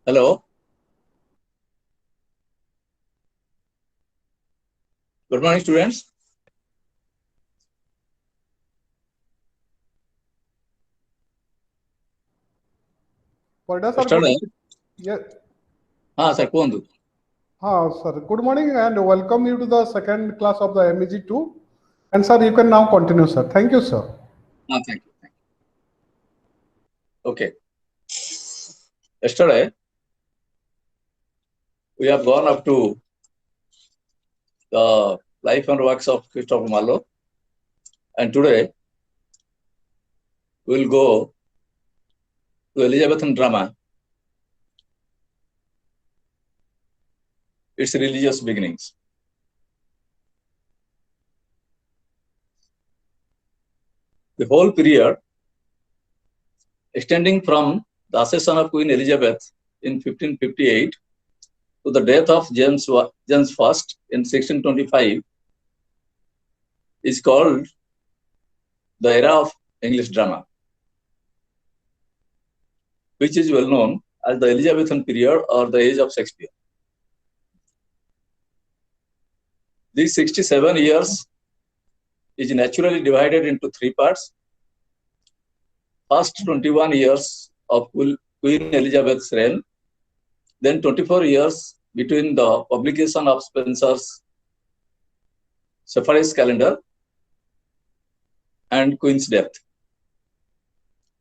Hello. Good morning, students. Parida sir, Yesterday, yeah, sir, kuvandu. sir. Good morning and welcome you to the second class of the MEG2. And sir, you can now continue, sir. Thank you, sir. Thank you. Okay. Yesterday, we have gone up to the life and works of Christopher Marlowe. And today, we will go to Elizabethan drama, its religious beginnings. The whole period, extending from the accession of Queen Elizabeth in 1558 to the death of James I in 1625, is called the era of English drama, which is well known as the Elizabethan period or the age of Shakespeare. These 67 years is naturally divided into three parts. First 21 years of Queen Elizabeth's reign, then 24 years between the publication of Spencer's Shepherd's Calendar and Queen's death.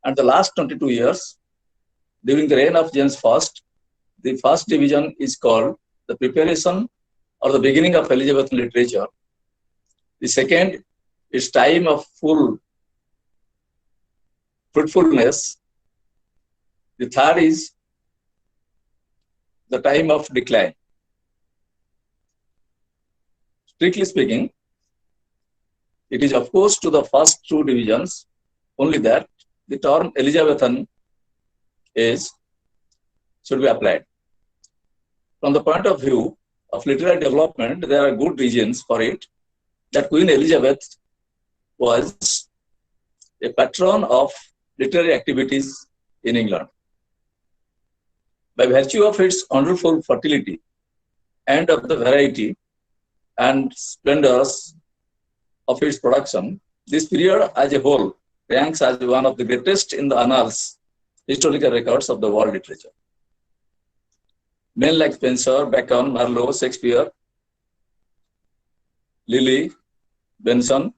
And the last 22 years, during the reign of James I, the first division is called the preparation or the beginning of Elizabethan literature. The second is time of full fruitfulness. The third is the time of decline. Strictly speaking, it is opposed to the first two divisions, only that the term Elizabethan age should be applied. From the point of view of literary development, there are good reasons for it that Queen Elizabeth was a patron of literary activities in England. By virtue of its wonderful fertility and of the variety and splendors of its production, this period as a whole ranks as one of the greatest in the annals, historical records of the world literature. Men like Spencer, Bacon, Marlowe, Shakespeare, Lilly, Ben Jonson,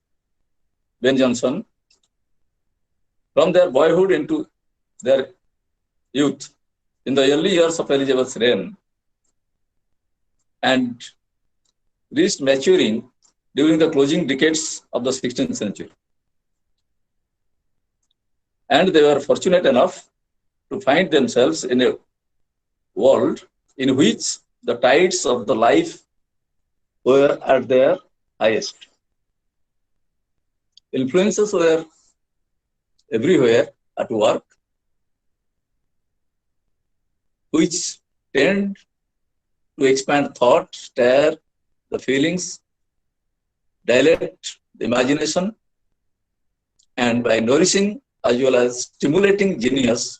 from their boyhood into their youth, in the early years of Elizabeth's reign, and reached maturing during the closing decades of the 16th century. And they were fortunate enough to find themselves in a world in which the tides of the life were at their highest. Influences were everywhere at work, which tend to expand thought, stir the feelings, dilate the imagination, and by nourishing as well as stimulating genius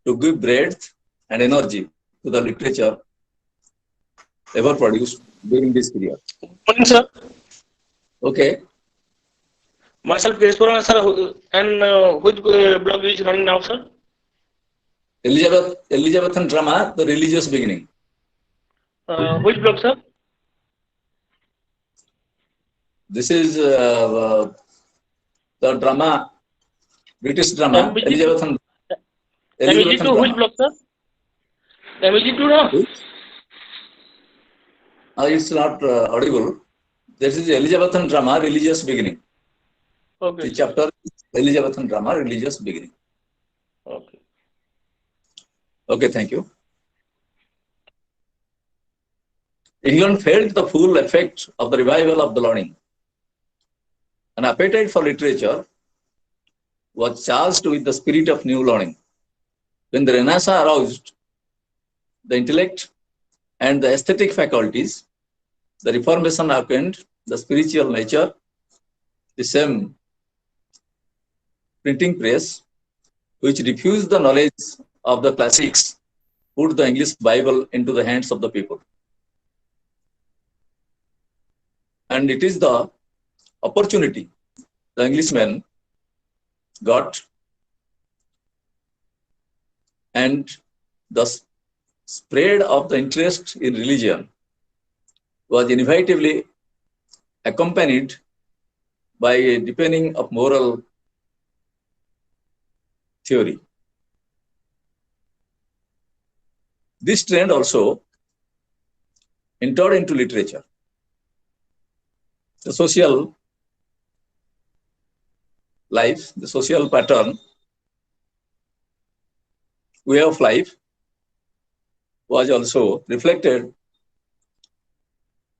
to give breadth and energy to the literature ever produced during this period. Morning, sir. Okay. Myself, Keswaran, sir, and which blog is running now, sir? Elizabethan drama, the religious beginning. Which blog, sir? This is the drama, British drama, Elizabethan drama. Which blog, sir? MEG2 now? It's not audible. This is Elizabethan drama, religious beginning. Okay. The chapter Elizabethan drama, religious beginning. Okay. Okay, thank you. England felt the full effect of the revival of the learning. An appetite for literature was charged with the spirit of new learning. When the Renaissance aroused the intellect and the aesthetic faculties, the Reformation awakened the spiritual nature. The same printing press, which diffused the knowledge of the classics put the English Bible into the hands of the people. And it is the opportunity the Englishmen got, and the spread of the interest in religion was inevitably accompanied by a deepening of moral theory. This trend also entered into literature. The social life, the social pattern, way of life was also reflected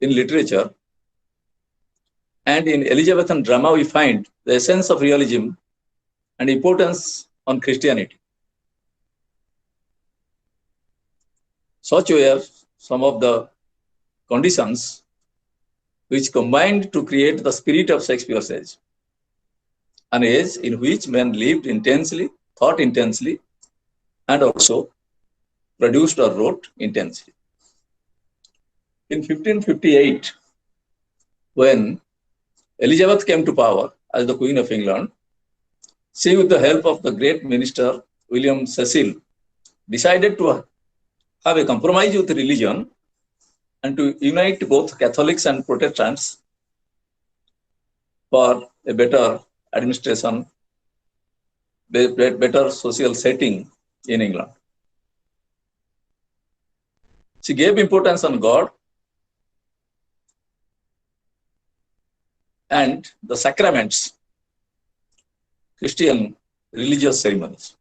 in literature. And in Elizabethan drama, we find the essence of realism and importance on Christianity. Such were some of the conditions which combined to create the spirit of Shakespeare's age, an age in which men lived intensely, thought intensely, and also produced or wrote intensely. In 1558, when Elizabeth came to power as the Queen of England, she, with the help of the great minister William Cecil, decided to have a compromise with religion and to unite both Catholics and Protestants for a better administration, better social setting in England. She gave importance on God and the sacraments, Christian religious ceremonies.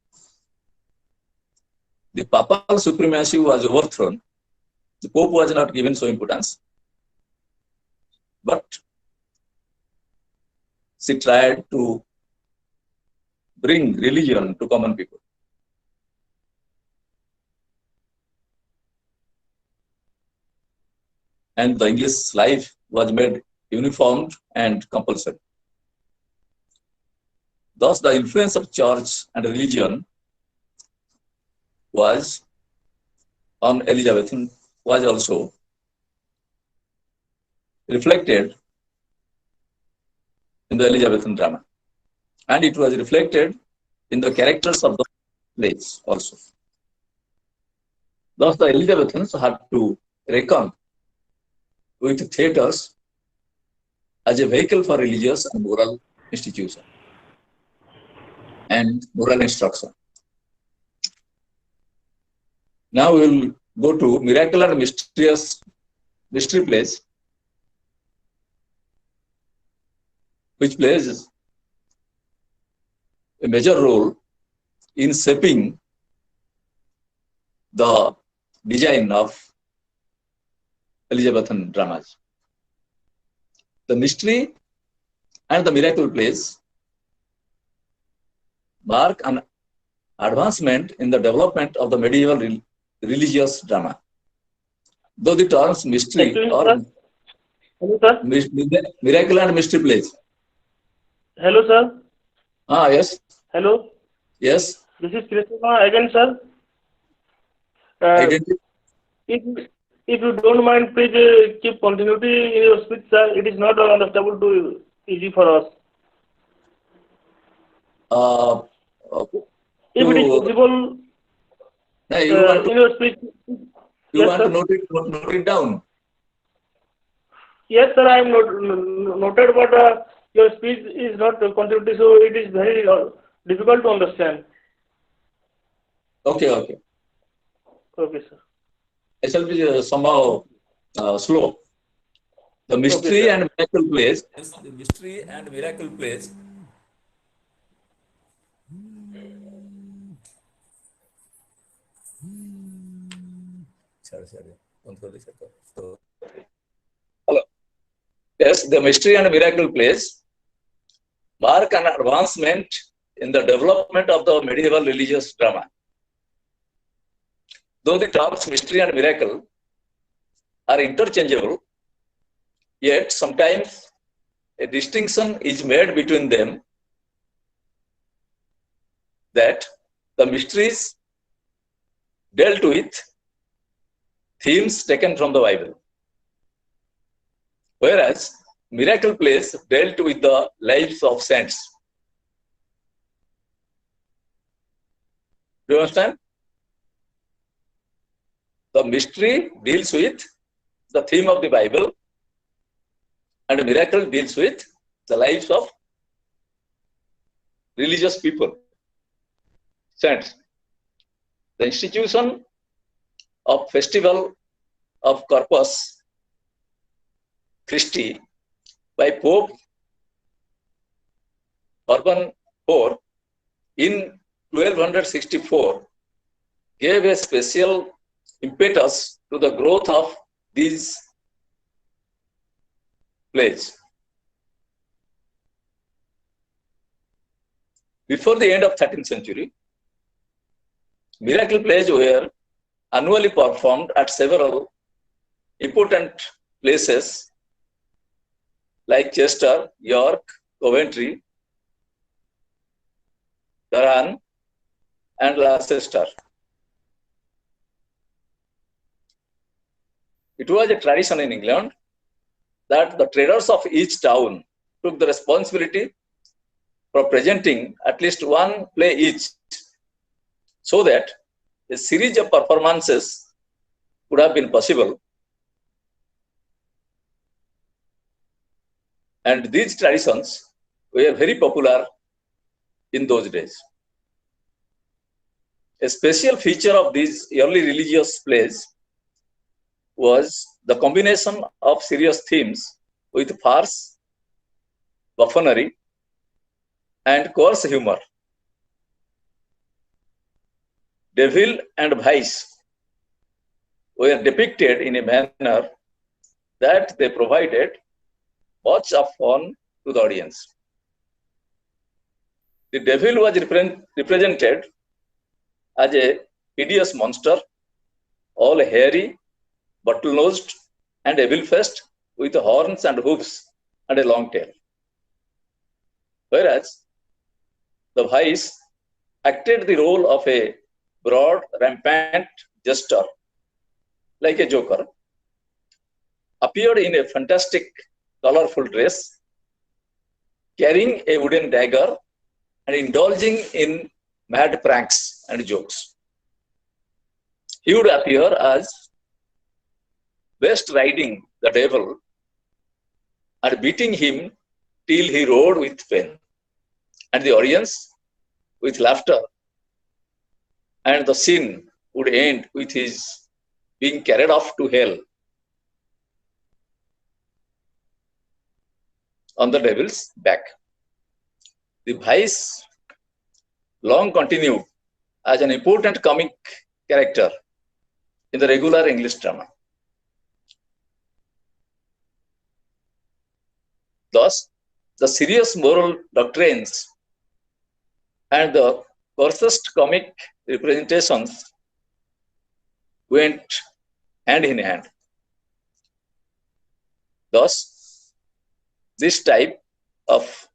The papal supremacy was overthrown. The Pope was not given so importance, but she tried to bring religion to common people. And the English life was made uniform and compulsory. Thus, the influence of church and religion was on Elizabethan was also reflected in the Elizabethan drama, and it was reflected in the characters of the plays also. Thus, the Elizabethans had to reckon with theatres as a vehicle for religious and moral institution and moral instruction. Now we will go to miracle and mystery plays, which plays a major role in shaping the design of Elizabethan dramas. The mystery and the miracle plays mark an advancement in the development of the medieval religious drama. Though the terms mystery or miracle and mystery plays. Hello, sir. Yes. Hello. Yes. This is Krishna again, sir. If you don't mind, please keep continuity in your speech, sir. It is not understandable to easy for us. If it is possible, in your speech, you want to note it down? Yes, sir, I am noted, but your speech is not continuity, so it is very difficult to understand. Okay. Okay, sir. It shall be somehow slow. The mystery and miracle plays. The mystery and miracle plays. Hello. Yes, the mystery and miracle plays mark an advancement in the development of the medieval religious drama. Though the terms mystery and miracle are interchangeable, yet sometimes a distinction is made between them, that the mysteries dealt with themes taken from the Bible, whereas miracle plays dealt with the lives of saints. Do you understand? The mystery deals with the theme of the Bible, and miracle deals with the lives of religious people, saints. The institution of Festival of Corpus Christi by Pope Urban IV in 1264 gave a special impetus to the growth of these plays. Before the end of 13th century, miracle plays were annually performed at several important places like Chester, York, Coventry, Durham, and Leicester. It was a tradition in England that the traders of each town took the responsibility for presenting at least one play each, so that a series of performances would have been possible. And these traditions were very popular in those days. A special feature of these early religious plays was the combination of serious themes with farce, buffoonery, and coarse humor. Devil and vice were depicted in a manner that they provided much of fun to the audience. The devil was represented as a hideous monster, all hairy, bottle-nosed, and evil-faced, with horns and hooves and a long tail. Whereas the vice acted the role of a broad, rampant jester, like a joker, appeared in a fantastic, colorful dress, carrying a wooden dagger and indulging in mad pranks and jokes. He would appear as best riding the devil and beating him till he roared with pain, and the audience with laughter, and the scene would end with his being carried off to hell on the devil's back. The vice long continued as an important comic character in the regular English drama. Thus, the serious moral doctrines and the coarsest comic representations went hand in hand. Thus, this type of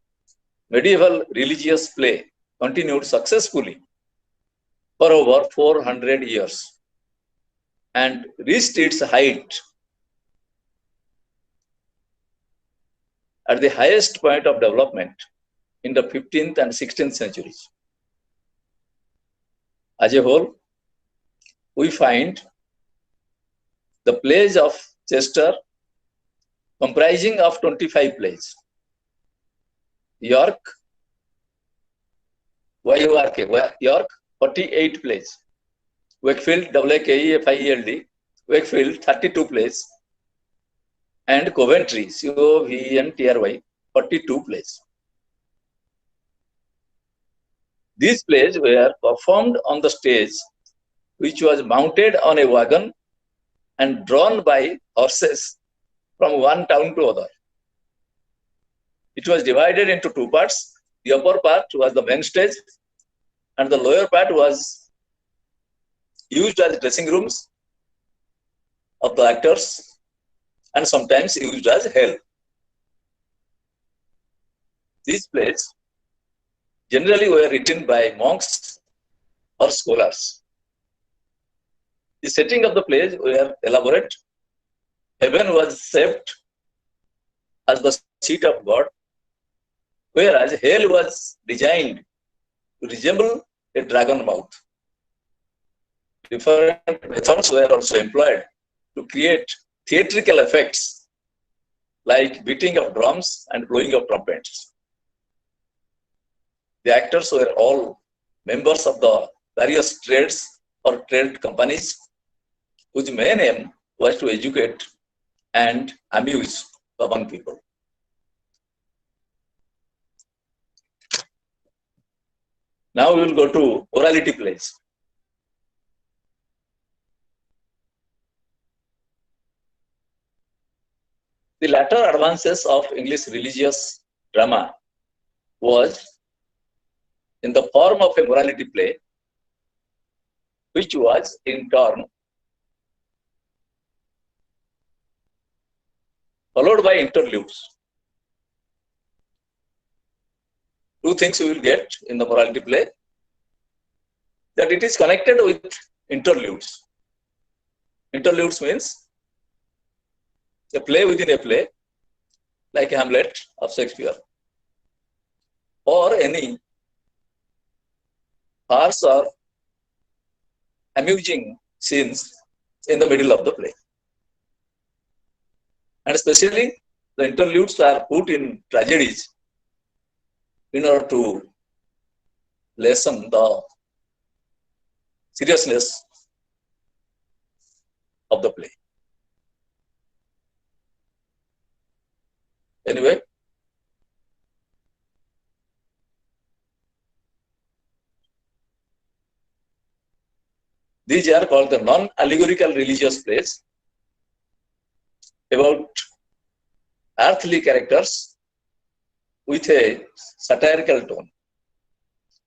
medieval religious play continued successfully for over 400 years and reached its height at the highest point of development in the 15th and 16th centuries. As a whole, we find the plays of Chester comprising of 25 plays, York, York 48 plays, Wakefield, Wakefield 32 plays, and Coventry, Coventry 42 plays. These plays were performed on the stage, which was mounted on a wagon and drawn by horses from one town to other. It was divided into two parts. The upper part was the main stage, and the lower part was used as dressing rooms of the actors, and sometimes used as hell. These plays generally were written by monks or scholars. The setting of the plays were elaborate. Heaven was shaped as the seat of God, whereas hell was designed to resemble a dragon mouth. Different methods were also employed to create theatrical effects like beating of drums and blowing of trumpets. The actors were all members of the various trades or trade companies whose main aim was to educate and amuse the young people. Now we will go to morality plays. The latter advances of English religious drama was in the form of a morality play, which was in turn followed by interludes. Two things we will get in the morality play, that it is connected with interludes. Interludes means a play within a play, like Hamlet of Shakespeare, or any farce or amusing scenes in the middle of the play. And especially the interludes are put in tragedies in order to lessen the seriousness of the play. Anyway, these are called the non-allegorical religious plays about earthly characters with a satirical tone.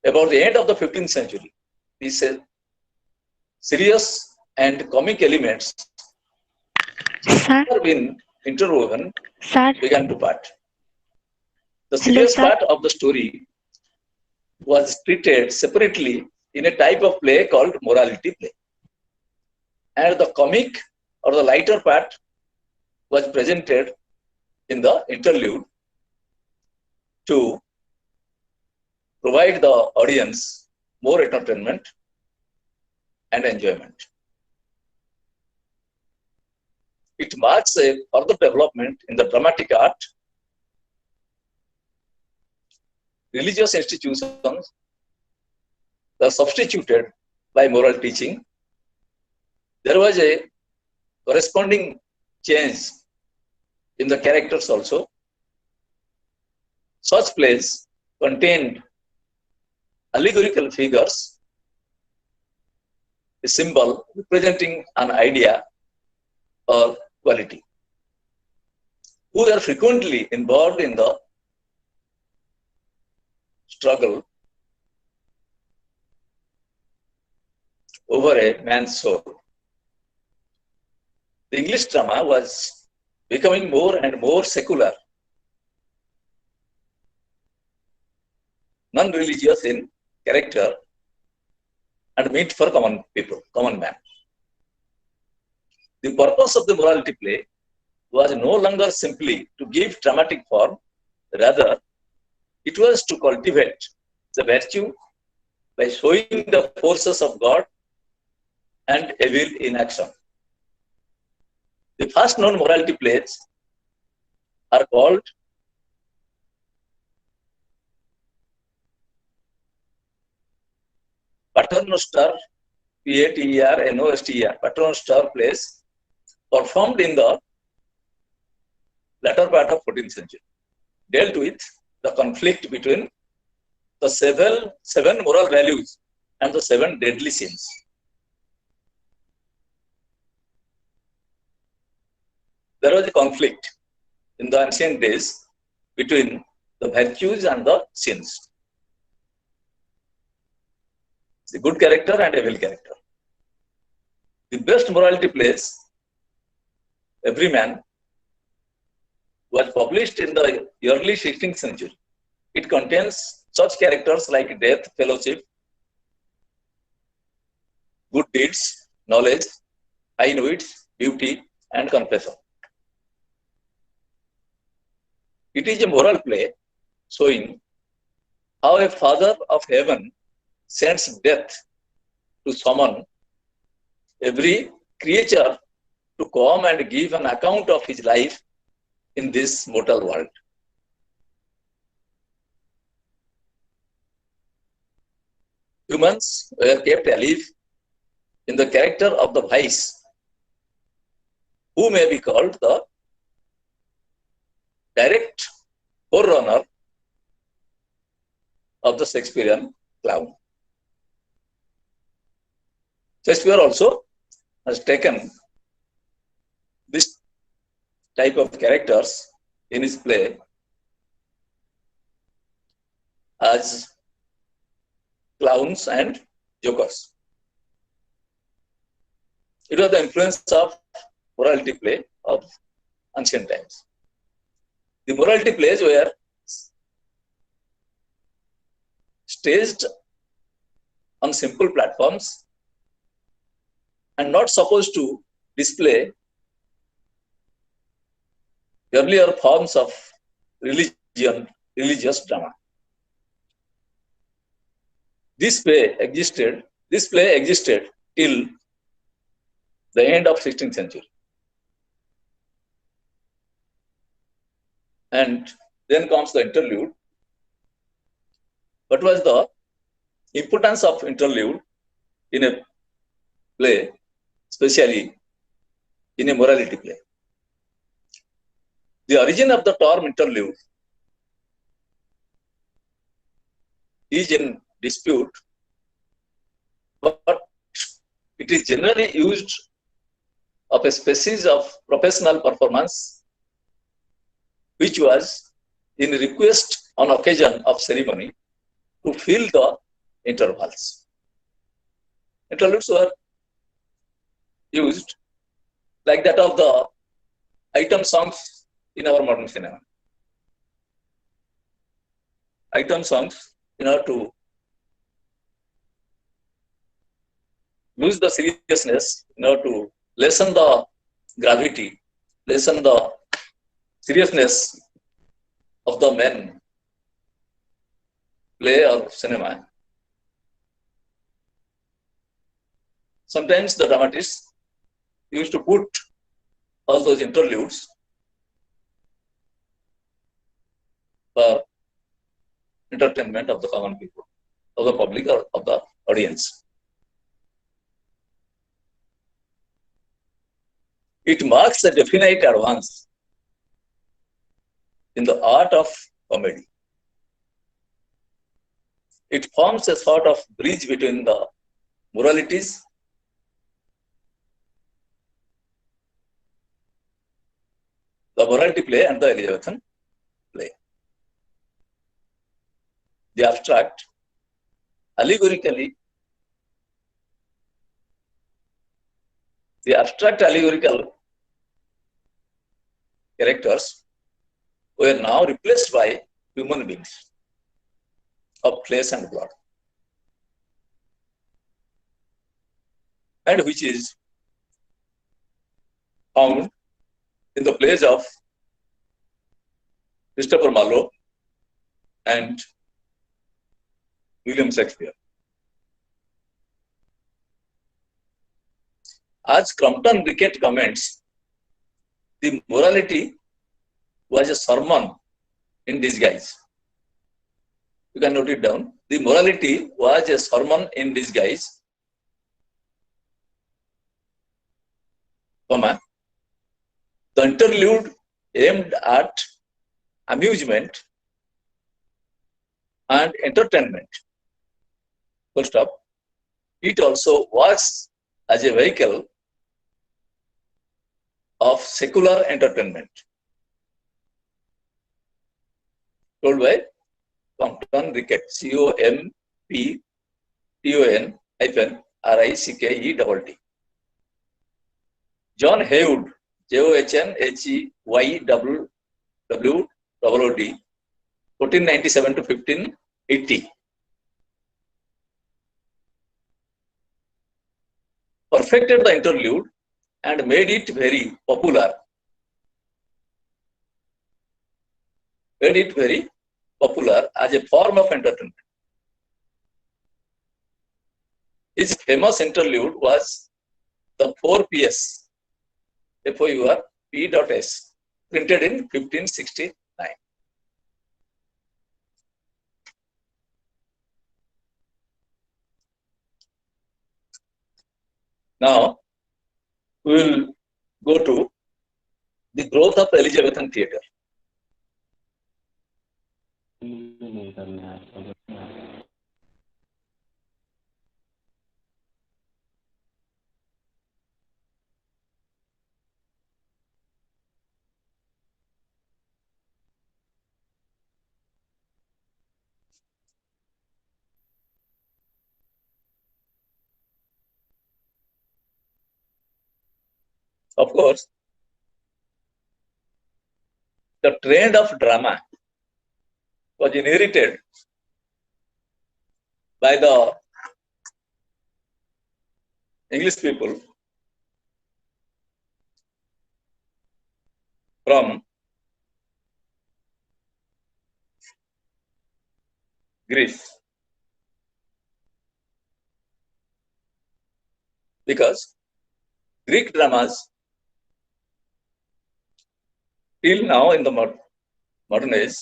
About the end of the 15th century, these serious and comic elements have been interwoven, began to part. The serious part of the story was treated separately in a type of play called morality play. And the comic or the lighter part was presented in the interlude to provide the audience more entertainment and enjoyment. It marks a further development in the dramatic art. Religious institutions were substituted by moral teaching. There was a corresponding change in the characters also. Such plays contained allegorical figures, a symbol representing an idea or quality, who are frequently involved in the struggle over a man's soul. The English drama was becoming more and more secular, non-religious in character, and meant for common people, common man. The purpose of the morality play was no longer simply to give dramatic form, rather it was to cultivate the virtue by showing the forces of God and evil in action. The first known morality plays are called Paternoster, P-A-T-E-R-N-O-S-T-E-R, Paternoster plays performed in the latter part of 14th century, dealt with the conflict between the seven moral values and the 7 deadly sins. There was a conflict in the ancient days between the virtues and the sins, the good character and evil character. The best morality plays, Every Man, was published in the early 16th century. It contains such characters like death, fellowship, good deeds, knowledge, I know its beauty and confession. It is a moral play showing how a Father of heaven sends death to summon every creature to come and give an account of his life in this mortal world. Humans were kept alive in the character of the vice, who may be called the direct forerunner of the Shakespearean clown. Shakespeare also has taken this type of characters in his play as clowns and jokers. It was the influence of morality play of ancient times. The morality plays were staged on simple platforms and not supposed to display earlier forms of religious drama. This play existed till the end of 16th century. And then comes the interlude. What was the importance of interlude in a play, especially in a morality play? The origin of the term interlude is in dispute, but it is generally used of a species of professional performance which was in request on occasion of ceremony to fill the intervals. Interludes were used like that of the item songs in our modern cinema. Item songs, in order to lose the seriousness, in order to lessen the gravity, lessen the seriousness of the main play or cinema. Sometimes the dramatists used to put all those interludes for entertainment of the common people, of the public or of the audience. It marks a definite advance in the art of comedy. It forms a sort of bridge between the moralities the morality play and the Elizabethan play. The abstract, allegorical characters were now replaced by human beings of flesh and blood, and which is found in the plays of Christopher Marlowe and William Shakespeare. As Crompton Rickett comments, the morality was a sermon in disguise. You can note it down. The morality was a sermon in disguise, comma, the interlude aimed at amusement and entertainment, full stop. It also works as a vehicle of secular entertainment. Told by Crompton Rickett, COMPTON-RICKETT. John Heywood, JOHNHEYWWOOD, 1497 to 1580. Perfected the interlude and made it very popular. Made it very popular as a form of entertainment. His famous interlude was the 4PS, FOUR-P.S, printed in 1569. Now, we will go to the growth of Elizabethan theatre. Of course, the trend of drama was inherited by the English people from Greece, because Greek dramas till now in the modern age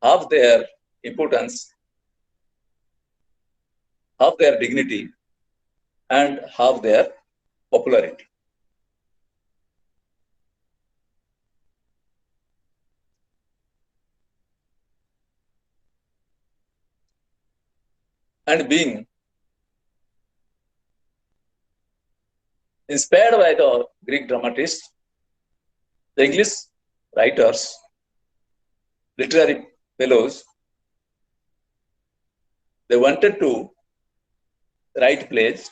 have their importance, have their dignity, and have their popularity. And being inspired by the Greek dramatists, the English writers, literary fellows, they wanted to write plays,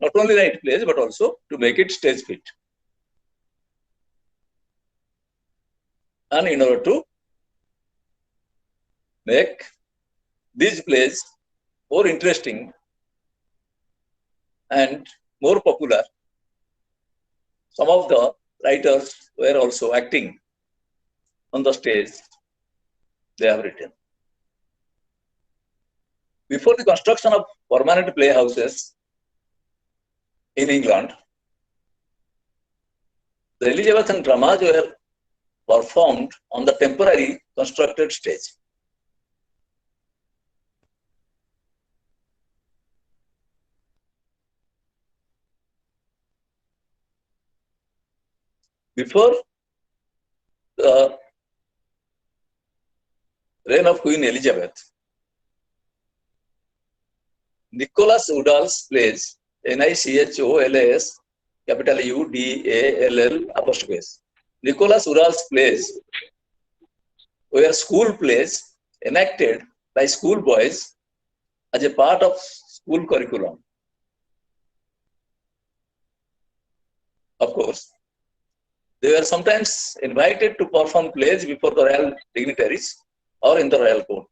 not only write plays, but also to make it stage fit. And in order to make these plays more interesting and more popular, some of the writers were also acting on the stage they have written. Before the construction of permanent playhouses in England, the Elizabethan dramas were performed on the temporary constructed stage. Before the reign of Queen Elizabeth, Nicholas Woodall's plays, Nicholas, capital Udall apostrophe S. Nicholas Woodall's plays were school plays enacted by schoolboys as a part of school curriculum. Of course, they were sometimes invited to perform plays before the royal dignitaries or in the royal court.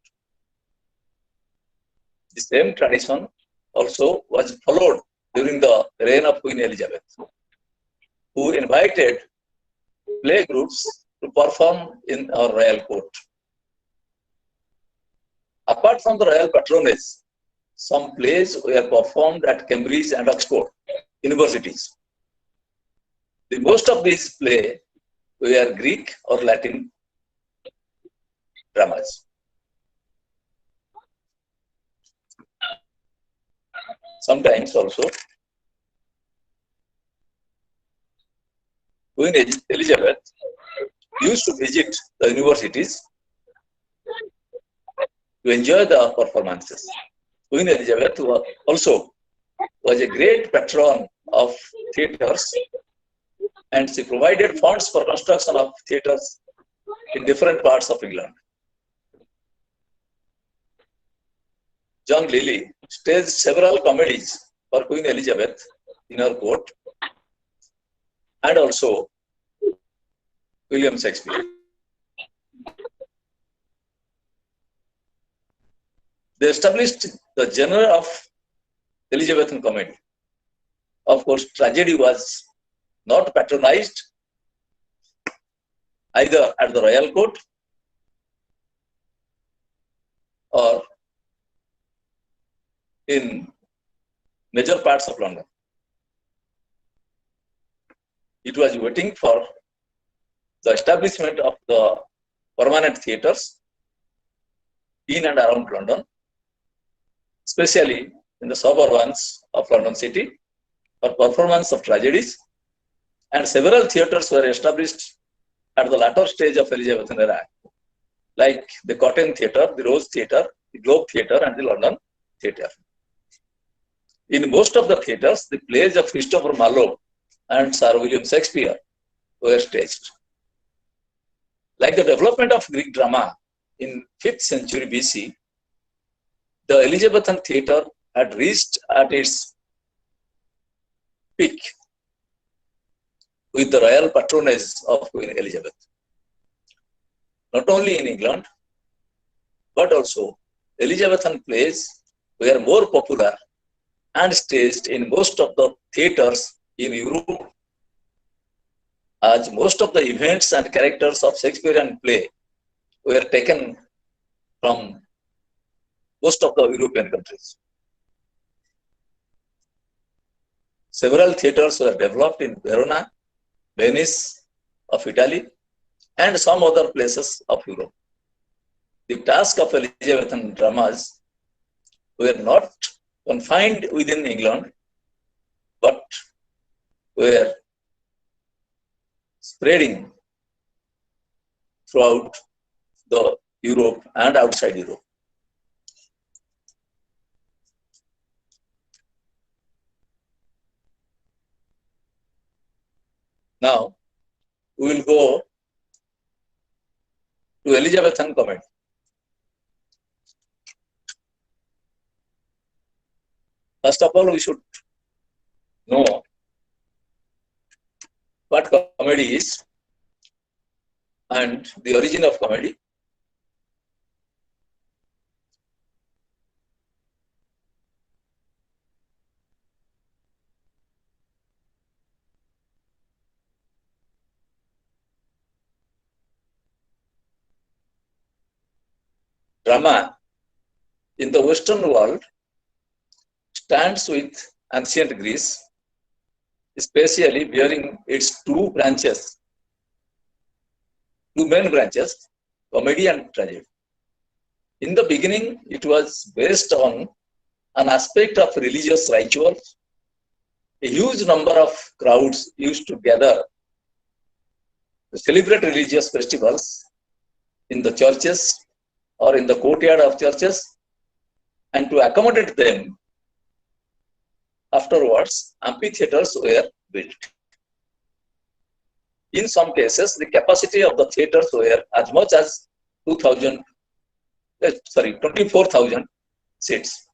The same tradition also was followed during the reign of Queen Elizabeth, who invited play groups to perform in our royal court. Apart from the royal patronage, some plays were performed at Cambridge and Oxford universities. The most of these plays were Greek or Latin dramas. Sometimes also, Queen Elizabeth used to visit the universities to enjoy the performances. Queen Elizabeth also was a great patron of theatres, and she provided funds for construction of theatres in different parts of England. John Lilly staged several comedies for Queen Elizabeth in her court, and also William Shakespeare. They established the genre of Elizabethan comedy. of course, tragedy was not patronized either at the royal court or in major parts of London. It was waiting for the establishment of the permanent theatres in and around London, especially in the suburbs of London city, for performance of tragedies, and several theatres were established at the latter stage of Elizabethan era, like the Cotton Theatre, the Rose Theatre, the Globe Theatre, and the London Theatre. In most of the theatres, the plays of Christopher Marlowe and Sir William Shakespeare were staged. Like the development of Greek drama in 5th century BC, the Elizabethan theatre had reached at its peak with the royal patronage of Queen Elizabeth. Not only in England, but also Elizabethan plays were more popular and staged in most of the theatres in Europe, as most of the events and characters of Shakespearean play were taken from most of the European countries. Several theatres were developed in Verona, Venice of Italy, and some other places of Europe. The task of Elizabethan dramas were not confined within England, but were spreading throughout the Europe and outside Europe. Now, we will go to Elizabethan comedy. First of all, we should know what comedy is and the origin of comedy. Drama in the Western world stands with ancient Greece, especially bearing its two main branches, comedy and tragedy. In the beginning, it was based on an aspect of religious rituals. A huge number of crowds used to gather to celebrate religious festivals in the churches or in the courtyard of churches, and to accommodate them, afterwards, amphitheatres were built. In some cases, the capacity of the theatres were as much as 24,000 seats.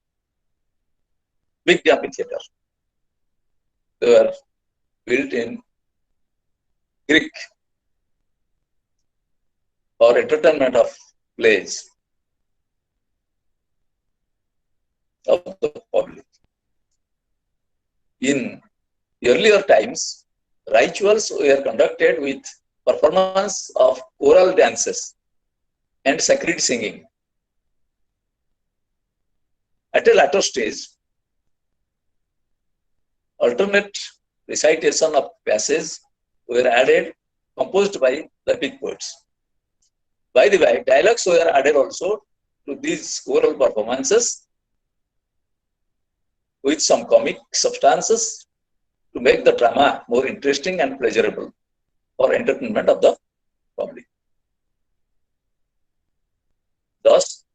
Big amphitheatre. They were built in Greek for entertainment of plays of the public. In earlier times, rituals were conducted with performance of choral dances and sacred singing. At a later stage, alternate recitation of passages were added, composed by the epic poets. By the way, dialogues were added also to these choral performances with some comic substances to make the drama more interesting and pleasurable for entertainment of the public. Thus,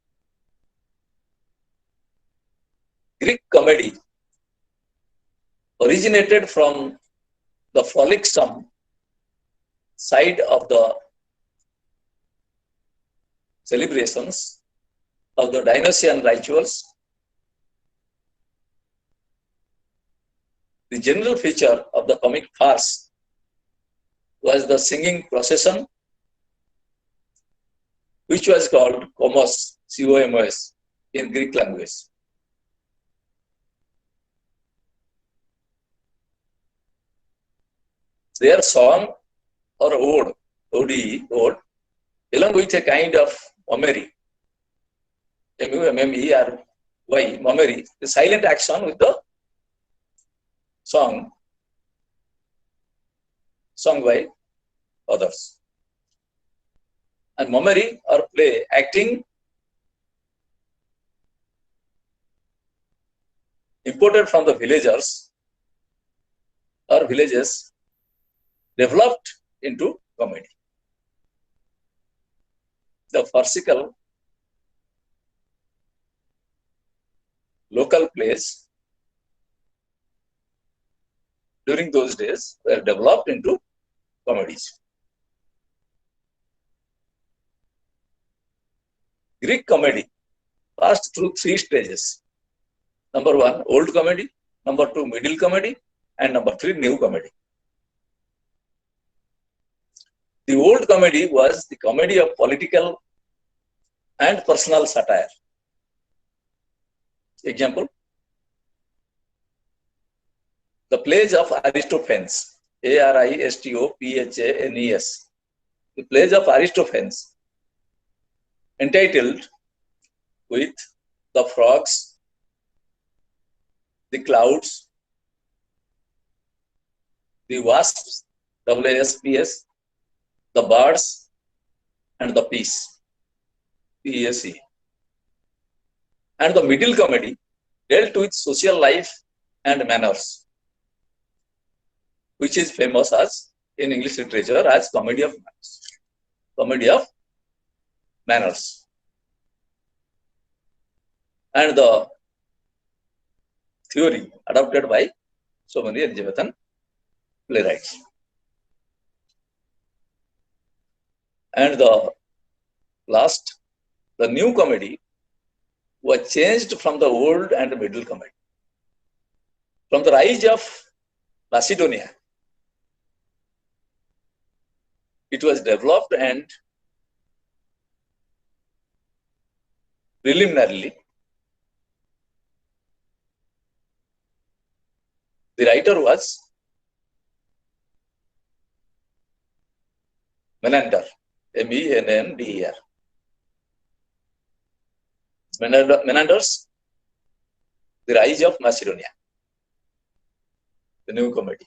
Greek comedy originated from the frolicsome side of the celebrations of the Dionysian rituals. The general feature of the comic farce was the singing procession, which was called komos, C-O-M-O-S, in Greek language. their song or ode, ode, along with a kind of mummery, M-U-M-M-E-R-Y, mummery, the silent action with the song sung by others. And mummery or play, acting imported from the villagers or villages, developed into comedy. The farcical local plays during those days were developed into comedies. Greek comedy passed through three stages. Number one, old comedy. Number two, middle comedy. And number three, new comedy. The old comedy was the comedy of political and personal satire. Example, the plays of Aristophanes, Aristophanes. The plays of Aristophanes, entitled with the frogs, the clouds, the wasps, WASPS, the birds, and the peace, PESE. And the middle comedy dealt with social life and manners, which is famous as in English literature as comedy of manners. Comedy of manners. And the theory adopted by so many Elizabethan playwrights. And the last, the new comedy was changed from the old and middle comedy. From the rise of Macedonia, it was developed and preliminarily the writer was Menander, M-E-N-N-D-E-R. Menander's The Rise of Macedonia, the new comedy,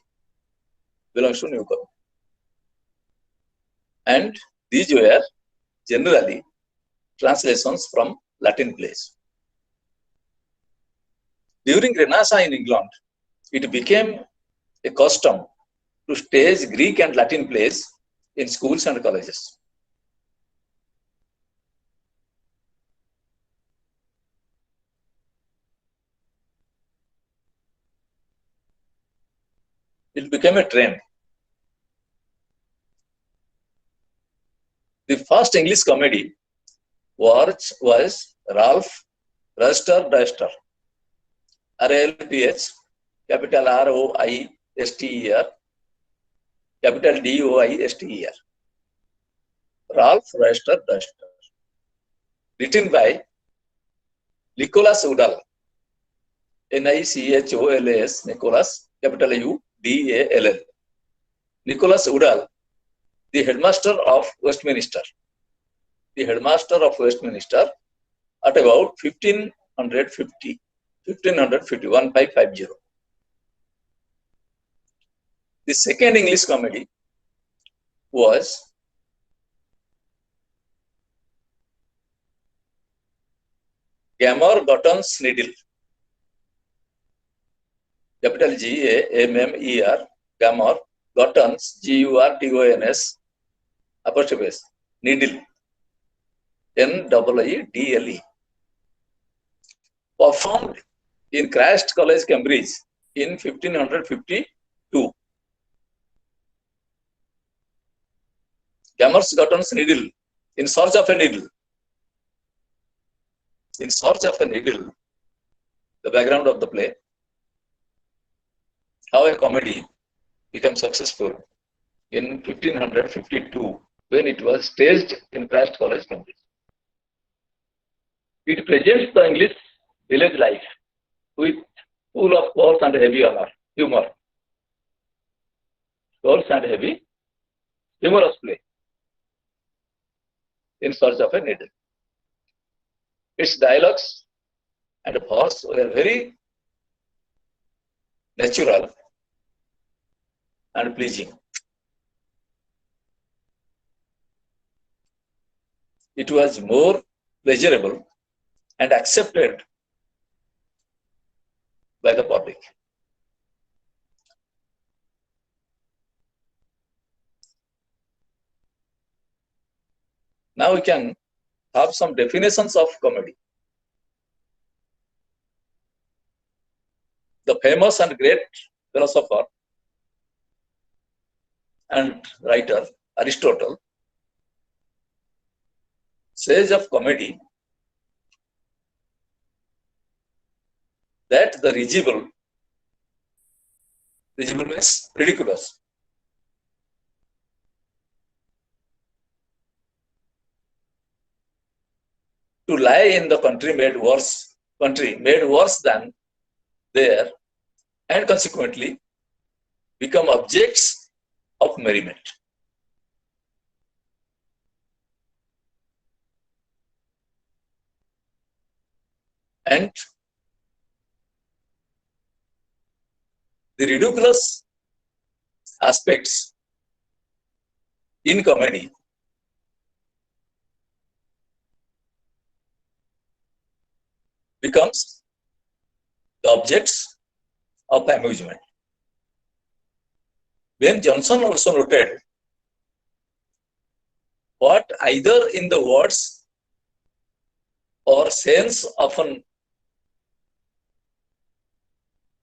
belongs to new comedy. And these were generally translations from Latin plays. During Renaissance in England, it became a custom to stage Greek and Latin plays in schools and colleges. It became a trend. The first English comedy was Ralph Roister, R-A-L-P-H, capital R-O-I-S-T-E-R, capital D-O-I-S-T-E-R. Ralph Roister, written by Nicholas Udall, Nicholas, Nicholas, capital U-D-A-L-L. Nicholas Udall, the headmaster of Westminster. The headmaster of Westminster at about 1550. The second English comedy was Gammer Gotton's Needle, capital G-A-M-M-E-R, Gammer Gotton's, G-U-R-T-O-N-S, apostrophe S, Needle, N-E-E-D-L-E, performed in Christ College, Cambridge in 1552. Gammer Gotton's Needle, in search of a needle. In search of a needle, the background of the play, how a comedy became successful in 1552 when it was staged in Christ College, Cambridge. It presents the English village life with full of coarse and heavy humor. coarse and heavy, humorous play in search of a needle. Its dialogues and verse were very natural and pleasing. It was more pleasurable and accepted by the public. Now we can have some definitions of comedy. The famous and great philosopher and writer Aristotle says of comedy that the risible means ridiculous, to lie in the country made worse than there, and consequently become objects of merriment. And the ridiculous aspects in comedy becomes the objects of amusement. Ben Jonson also noted what either in the words or sense often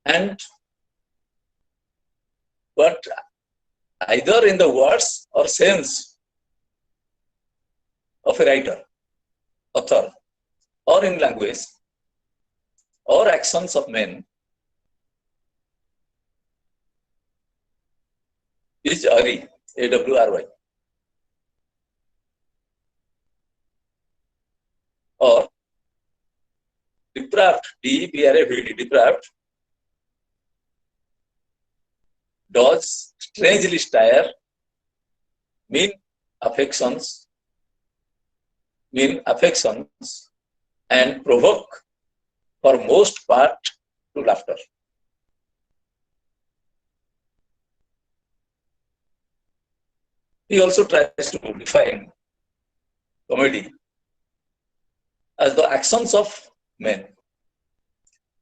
and but either in the words or sense of a writer, author, or in language or actions of men is awry, A-W-R-Y, or depraved, D-E-P-R-A-V-D, depraved, does strangely stir mean affections and provoke for most part to laughter. He also tries to define comedy as the actions of men.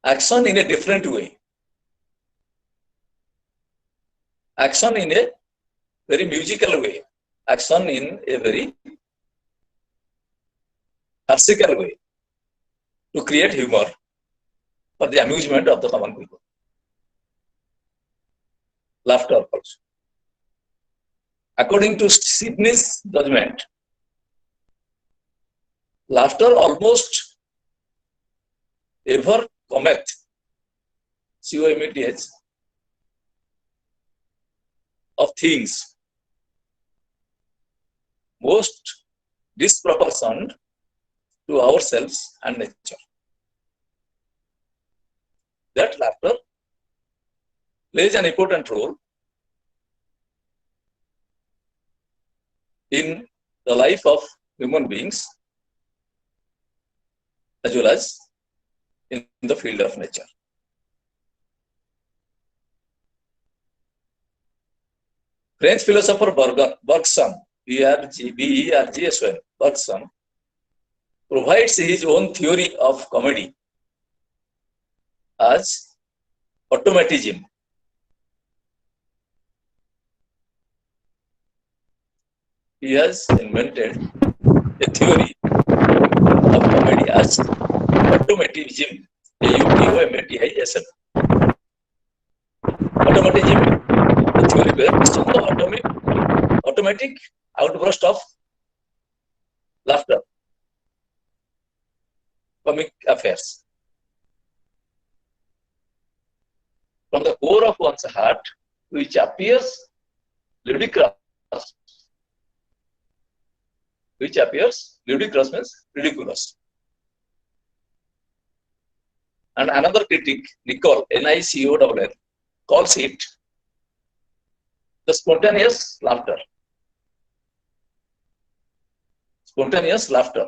Action in a different way. Action in a very musical way. Action in a very farcical way to create humor for the amusement of the common people. Laughter also. According to Sidney's judgment, laughter almost ever cometh, C-O-M-E-T-H, of things most disproportioned to ourselves and nature. That laughter plays an important role in the life of human beings as well as in the field of nature. French philosopher Bergson, B-E-R-G-S-O-N, Bergson, provides his own theory of comedy as automatism. He has invented a theory of comedy as automatism, A-U-T-O-M-A-T-I-S-M. Automatism, a theory based on the automatic outburst of laughter, comic affairs. From the core of one's heart, which appears ludicrous. Which appears ludicrous means ridiculous. And another critic, Nicole, N-I-C-O-L-L, calls it the spontaneous laughter. Spontaneous laughter,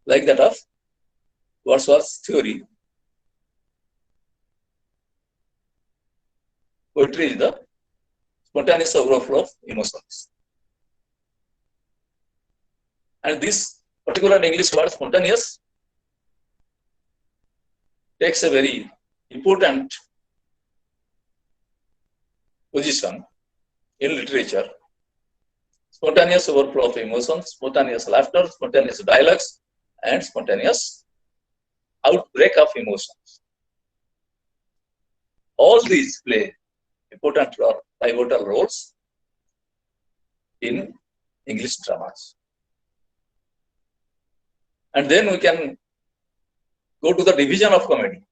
like that of Wordsworth's theory. Poetry is the spontaneous overflow of emotions. And this particular English word spontaneous takes a very important position in literature. Spontaneous overflow of emotions, spontaneous laughter, spontaneous dialogues, and spontaneous outbreak of emotions. All these play important or pivotal roles in English dramas. And then we can go to the division of comedy.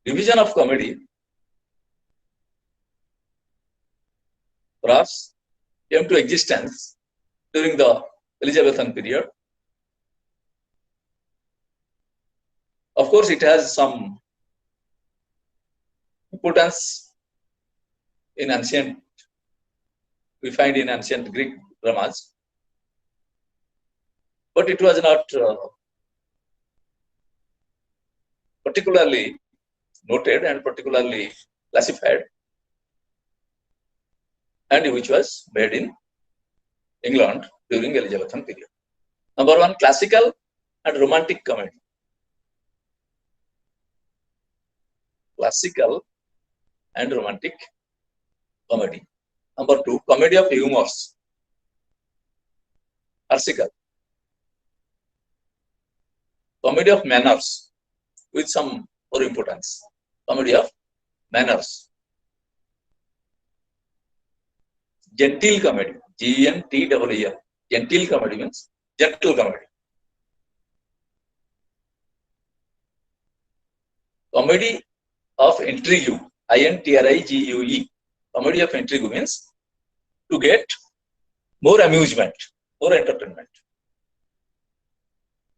Division of comedy perhaps came to existence during the Elizabethan period. Of course, it has some importance in ancient, we find in ancient Greek dramas, but it was not particularly noted and particularly classified, and which was made in England during Elizabethan period. Number one, classical and romantic comedy. Classical and romantic comedy. Number two, comedy of humors. Farcical. Comedy of manners, with some more importance. Comedy of manners. Genteel comedy. Genteel. Genteel comedy means gentle comedy. Comedy of intrigue. INTRIGUE. Comedy of intrigue means to get more amusement, more entertainment.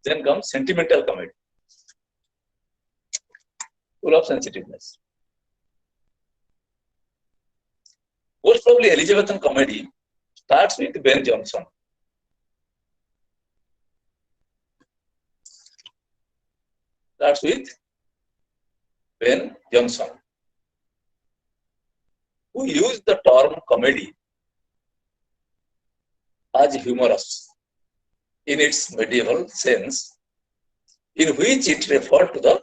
Then comes sentimental comedy, full of sensitiveness. Most probably Elizabethan comedy starts with Ben Jonson. Starts with Ben Jonson, who used the term comedy as humorous in its medieval sense, in which it referred to the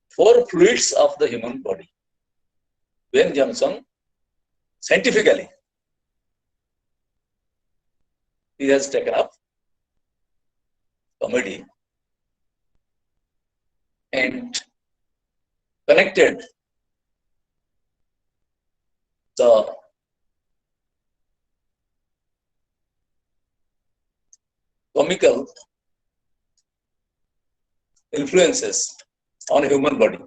four fluids of the human body. Ben Jonson, scientifically, he has taken up comedy and connected the comical influences on human body.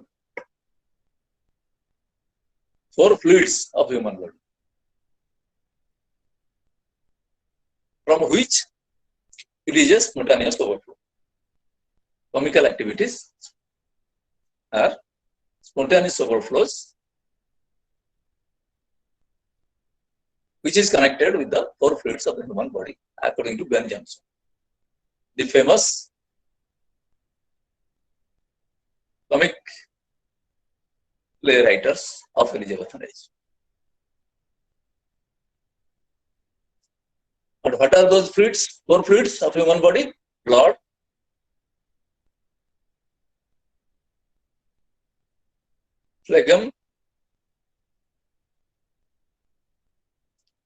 Four fluids of human body, from which it is a spontaneous overflow. Comical activities are spontaneous overflows, which is connected with the four fluids of the human body, according to Ben Jonson, the famous comic playwriters of Elizabethan age. But what are those fluids? Four fluids of human body: blood, phlegm,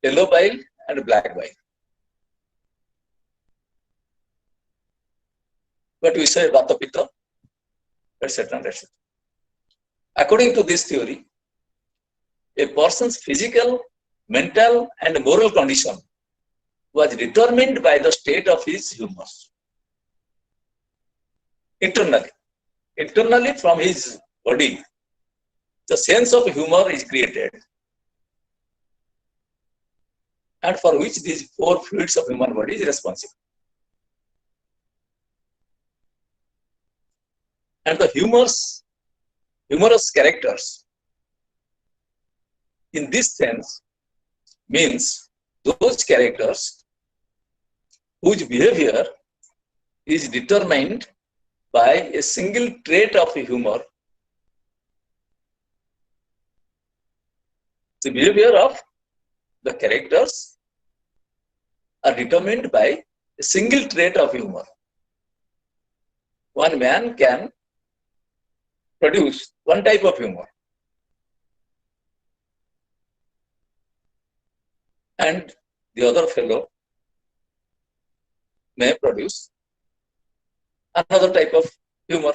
yellow bile, and black bile. But we say Vata Pitta, etc., etc. According to this theory, a person's physical, mental, and moral condition was determined by the state of his humors. Internally from his body, the sense of humor is created, and for which these four fluids of human body is responsible. And the humorous characters in this sense means those characters whose behavior is determined by a single trait of humor. The behavior of the characters are determined by a single trait of humor. One man can produce one type of humor, and the other fellow may produce another type of humor.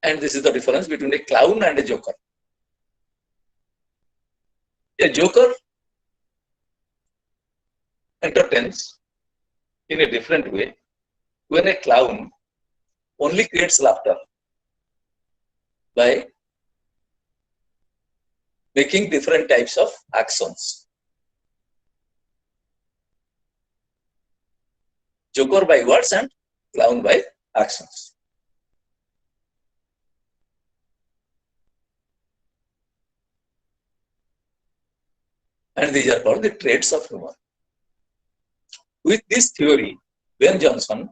And this is the difference between a clown and a joker. A joker entertains in a different way, when a clown only creates laughter by making different types of actions. Joker by words and clown by actions. And these are called the traits of humor. With this theory, Ben Jonson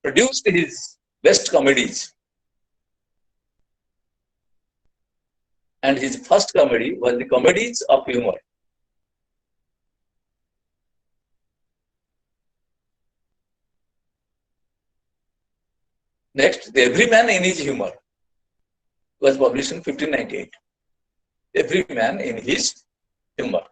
produced his best comedies. And his first comedy was the Comedies of Humor. Next, The Every Man in His Humor was published in 1598. Every Man in His Humor.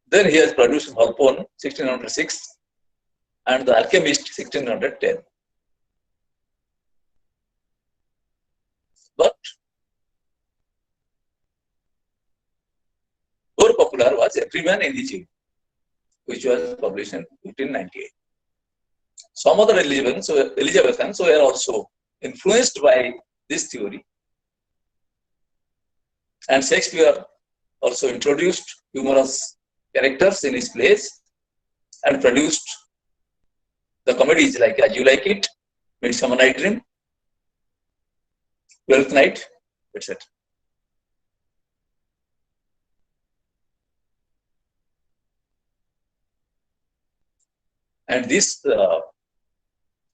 Then he has produced Harpoon 1606 and The Alchemist 1610. But more popular was Every Man in His Humor, which was published in 1598. Some other Elizabethans were also influenced by this theory, and Shakespeare also introduced humorous characters in his plays and produced the comedies like As You Like It, Midsummer Night Dream, Twelfth Night, etc. And this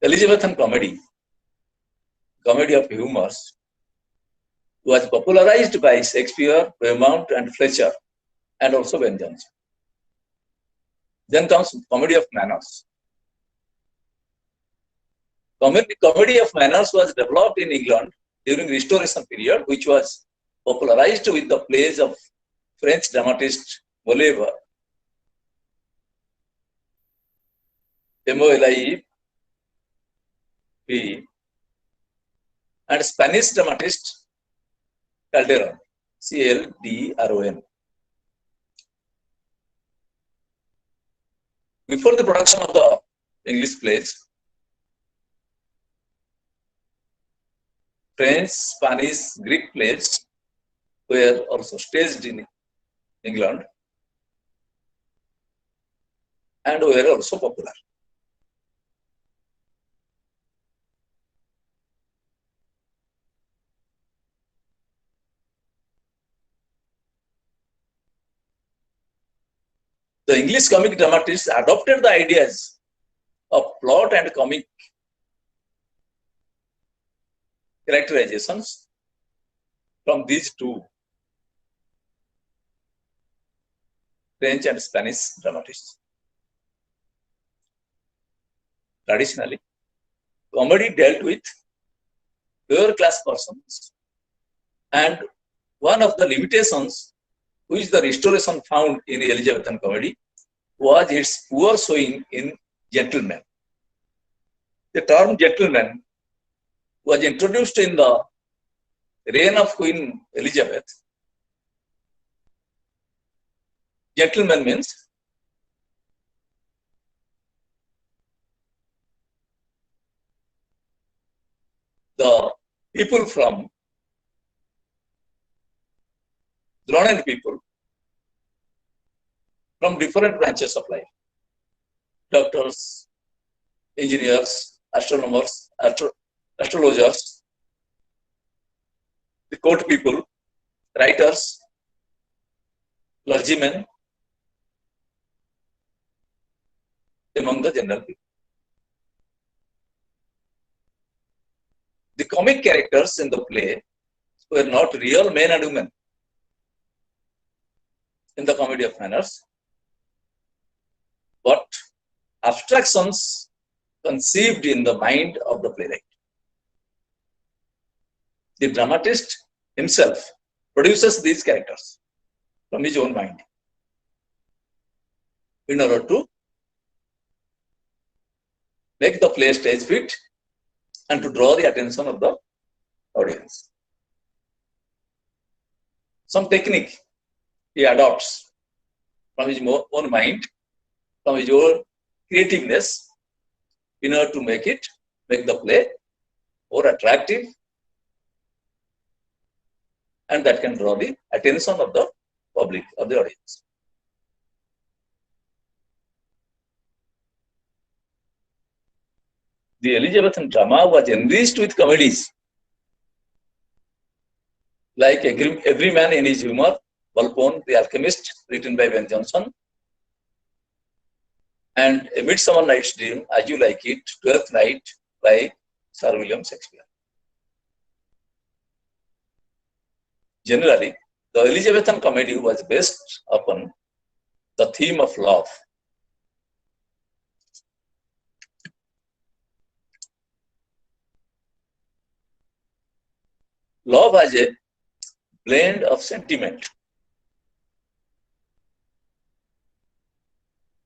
Elizabethan comedy of humors, was popularized by Shakespeare, Beaumont, and Fletcher, and also Ben Jonson. Then comes Comedy of Manners. Comedy of Manners was developed in England during Restoration period, which was popularized with the plays of French dramatist Molière, Molière, and Spanish dramatist Calderon, Caldron. Before the production of the English plays, French, Spanish, Greek plays were also staged in England and were also popular. The English comic dramatists adopted the ideas of plot and comic characterizations from these two French and Spanish dramatists. Traditionally, comedy dealt with lower class persons, and one of the limitations which the Restoration found in Elizabethan comedy was its poor showing in gentlemen. The term gentleman was introduced in the reign of Queen Elizabeth. Gentleman means the people from learned people from different branches of life, doctors, engineers, astronomers, astrologers, the court people, writers, clergymen, among the general people. The comic characters in the play were not real men and women in the comedy of manners, but abstractions conceived in the mind of the playwright. The dramatist himself produces these characters from his own mind in order to make the play stage fit and to draw the attention of the audience. Some technique he adopts from his own mind, from his own creativeness, in order to make the play more attractive, and that can draw the attention of the public, of the audience. The Elizabethan drama was enriched with comedies like Every Man in His Humor, Volpone, The Alchemist, written by Ben Jonson, and A Midsummer Night's Dream, As You Like It, Twelfth Night by Sir William Shakespeare. Generally, the Elizabethan comedy was based upon the theme of love. Love as a blend of sentiment,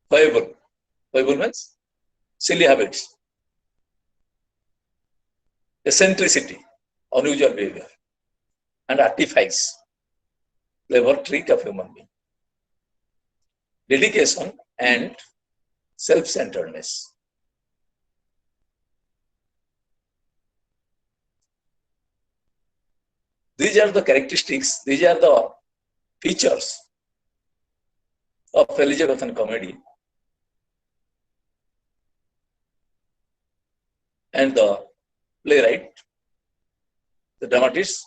foible means silly habits, eccentricity, unusual behavior, and artifice, clever trick of human being, dedication and self-centeredness. These are the characteristics, these are the features of Elizabethan comedy. And the playwright, the dramatist,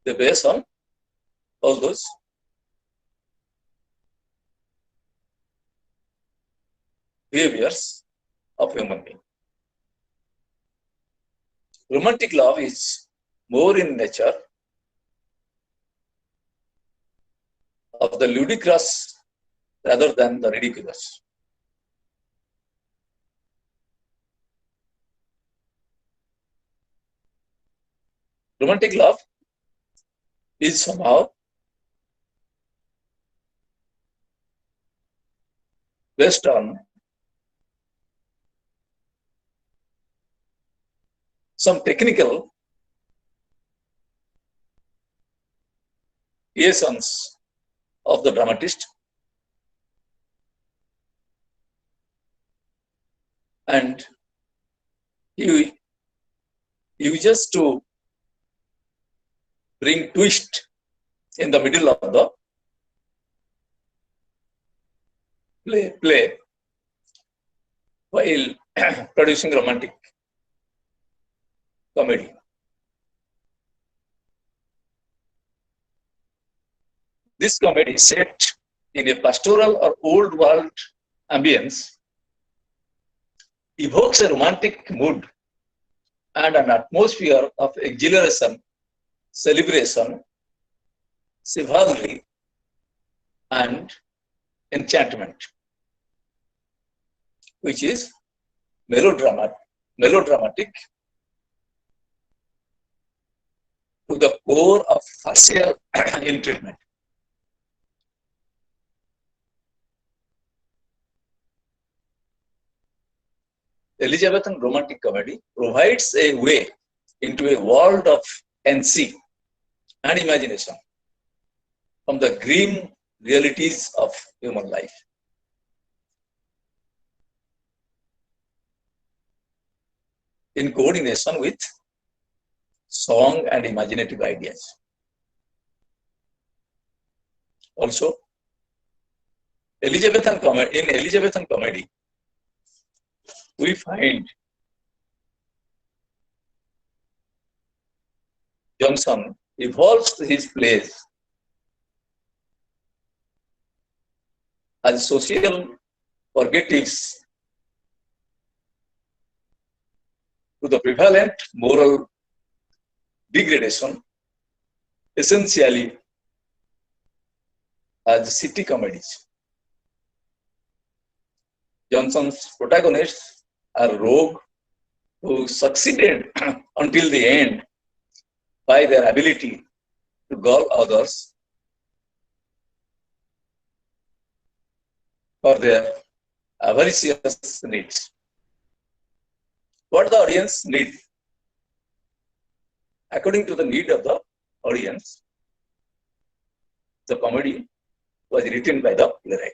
they base on all those behaviors of human being. Romantic love is more in nature of the ludicrous rather than the ridiculous. Romantic love is somehow based on some technical essence of the dramatist, and he uses to bring twist in the middle of the play while producing romantic comedy. This comedy set in a pastoral or old world ambience evokes a romantic mood and an atmosphere of exhilaration, celebration, chivalry, and enchantment, which is melodramatic to the core of facial in treatment. Elizabethan romantic comedy provides a way into a world of fancy and imagination from the grim realities of human life. in coordination with song and imaginative ideas. Also, in Elizabethan comedy, we find Johnson evolves his plays as social purgatives to the prevalent moral degradation, essentially as city comedies. Johnson's protagonists are rogue who succeeded until the end by their ability to gull others for their avaricious needs. What the audience need? According to the need of the audience, the comedy was written by the playwright.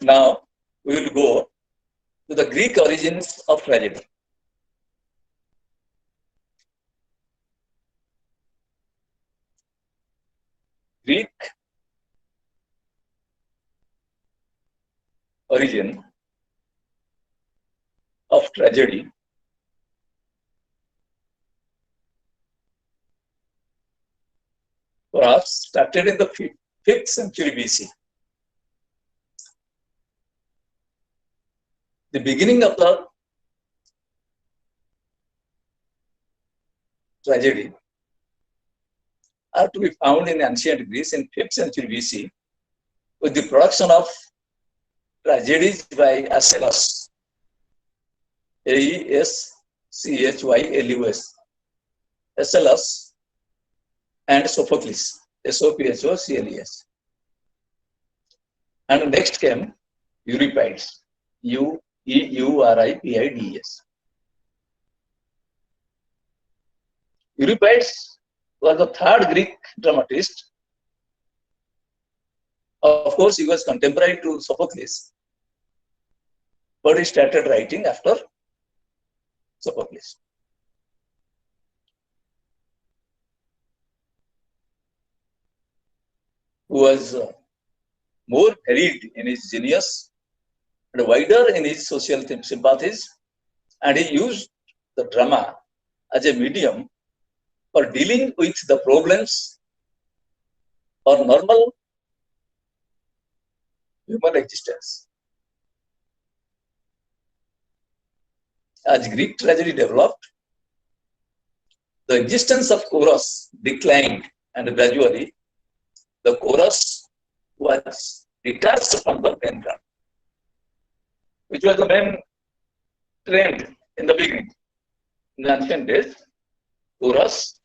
Now we will go to the Greek origins of tragedy. Greek origin of tragedy perhaps started in the 5th century BC. The beginning of the tragedy are to be found in ancient Greece in 5th century BC with the production of tragedies by Aeschylus, Aeschylus, Aeschylus and Sophocles, Sophocles. And next came Euripides, Euripides. Euripides was the third Greek dramatist. Of course, he was contemporary to Sophocles, but he started writing after Sophocles. Who was more varied in his genius and wider in his social sympathies, and he used the drama as a medium for dealing with the problems or normal human existence. As Greek tragedy developed, the existence of chorus declined, and gradually the chorus was detached from the main drama, which was the main trend in the beginning. In the ancient days, chorus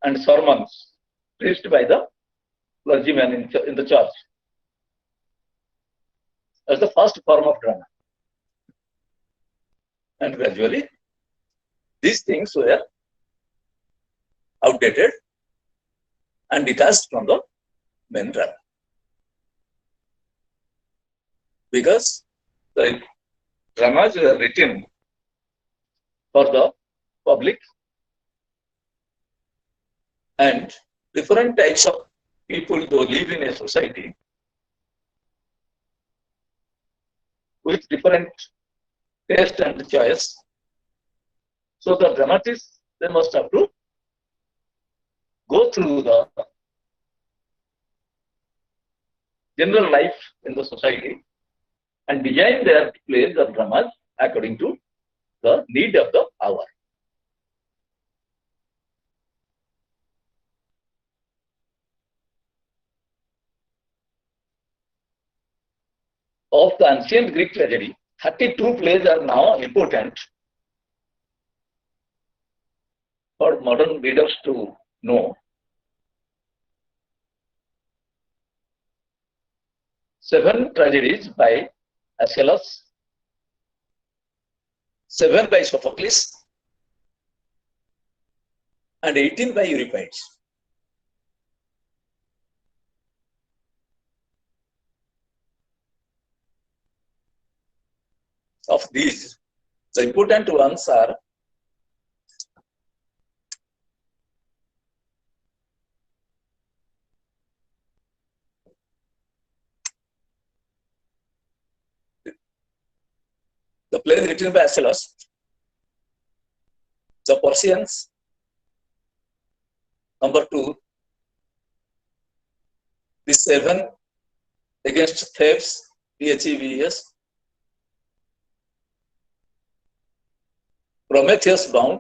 and sermons preached by the clergyman in the church as the first form of drama. And gradually, these things were outdated and detached from the main drama. Because the dramas were written for the public, and different types of people who live in a society with different taste and choice. So the dramatists, they must have to go through the general life in the society and design their plays or dramas according to the need of the hour. Of the ancient Greek tragedy, 32 plays are now important for modern readers to know. 7 tragedies by Aeschylus, 7 by Sophocles, and 18 by Euripides. Of these, the important ones are the plays written by Aeschylus, the Persians, number 2, the 7 against Thebes, Thebes, Prometheus bound,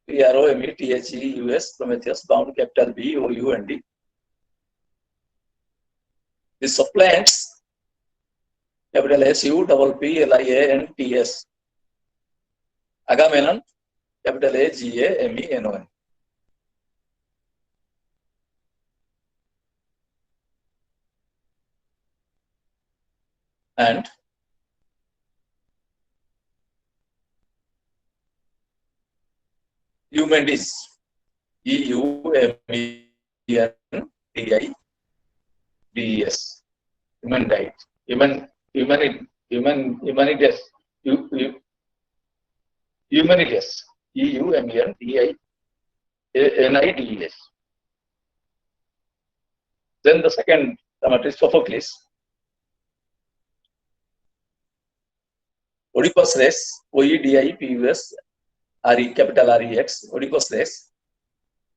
Prometheus, Prometheus bound, capital BOUND. The suppliants, capital SUPPLIANTS. Agamemnon, capital AGAMENON. And Eumendes, EUMENDIDES, Humanides, EUMENDIDES. Then the second dramatist, Sophocles, Oedipus Rex, OEDIPUS, RE, capital REX, Oedipus Rex,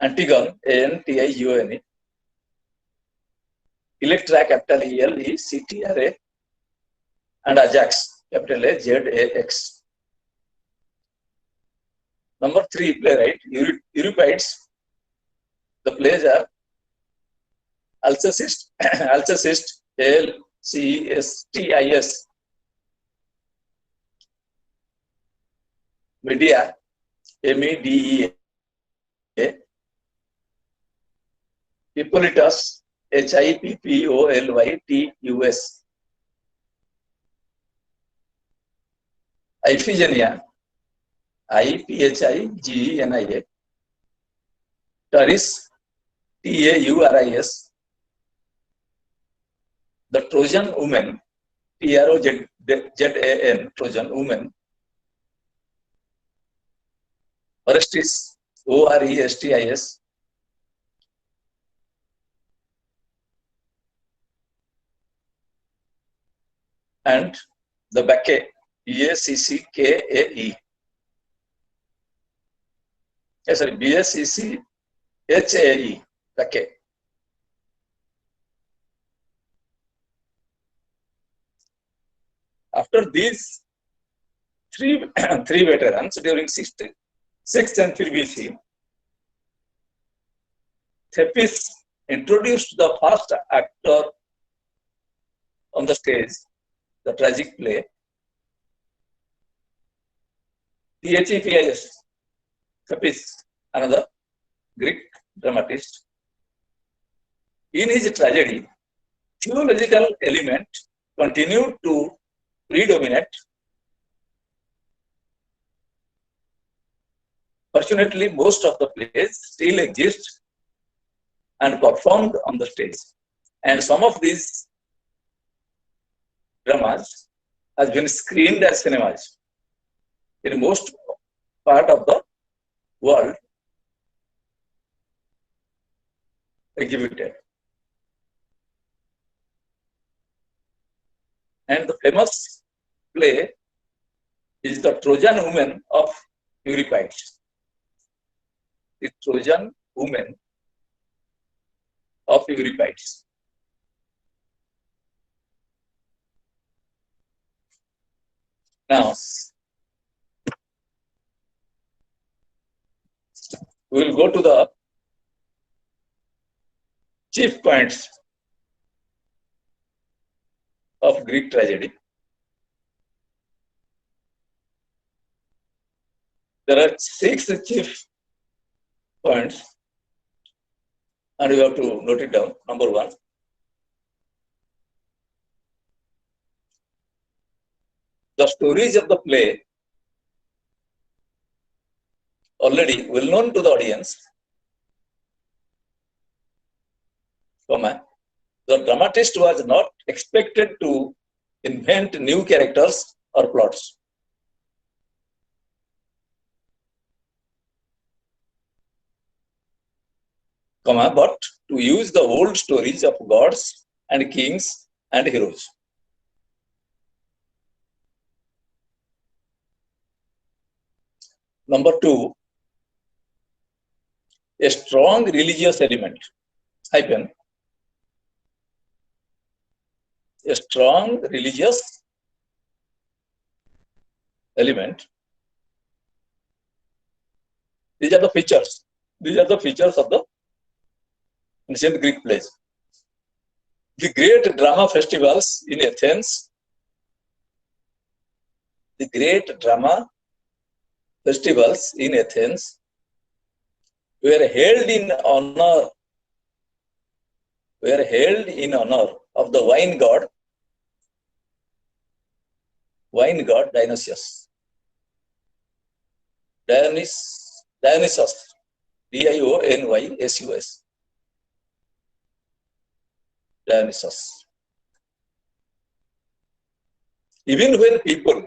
Antigone, ANTIGONE, Electra, capital ELECTRA, and Ajax, capital AZAX. Number 3 playwright, Euripides. The plays are Alcestis, ALCESTIS, Medea, MEDEA, Hippolytus, HIPPOLYTUS, Iphigenia, IPHIGENIA, Taris, TAURIS, the Trojan woman, TROZAN, Trojan woman, Orestes, ORESTIS, and the Bacchae, BACCKAE. Sorry, BACCHAE, Bacchae. After these three veterans during 6th century BC, Thebes introduced the first actor on the stage, the tragic play. Thebes, another Greek dramatist. In his tragedy, theological element continued to predominate. Fortunately, most of the plays still exist and performed on the stage. And some of these dramas has been screened as cinemas in most part of the world, exhibited. And the famous play is the Trojan woman of Euripides. The Trojan woman of Euripides. Now, we will go to the chief points of Greek tragedy. There are 6 chief points, and you have to note it down. Number 1, the stories of the play already well known to the audience, the dramatist was not expected to invent new characters or plots. But to use the old stories of gods and kings and heroes. Number 2, a strong religious element, hyphen, a strong religious element. These are the features. These are the features of the ancient Greek plays. The great drama festivals in Athens, the great drama festivals in Athens were held in honor of the wine god Dionysus. Dionysus, Dionysus. Dionysus. Even when people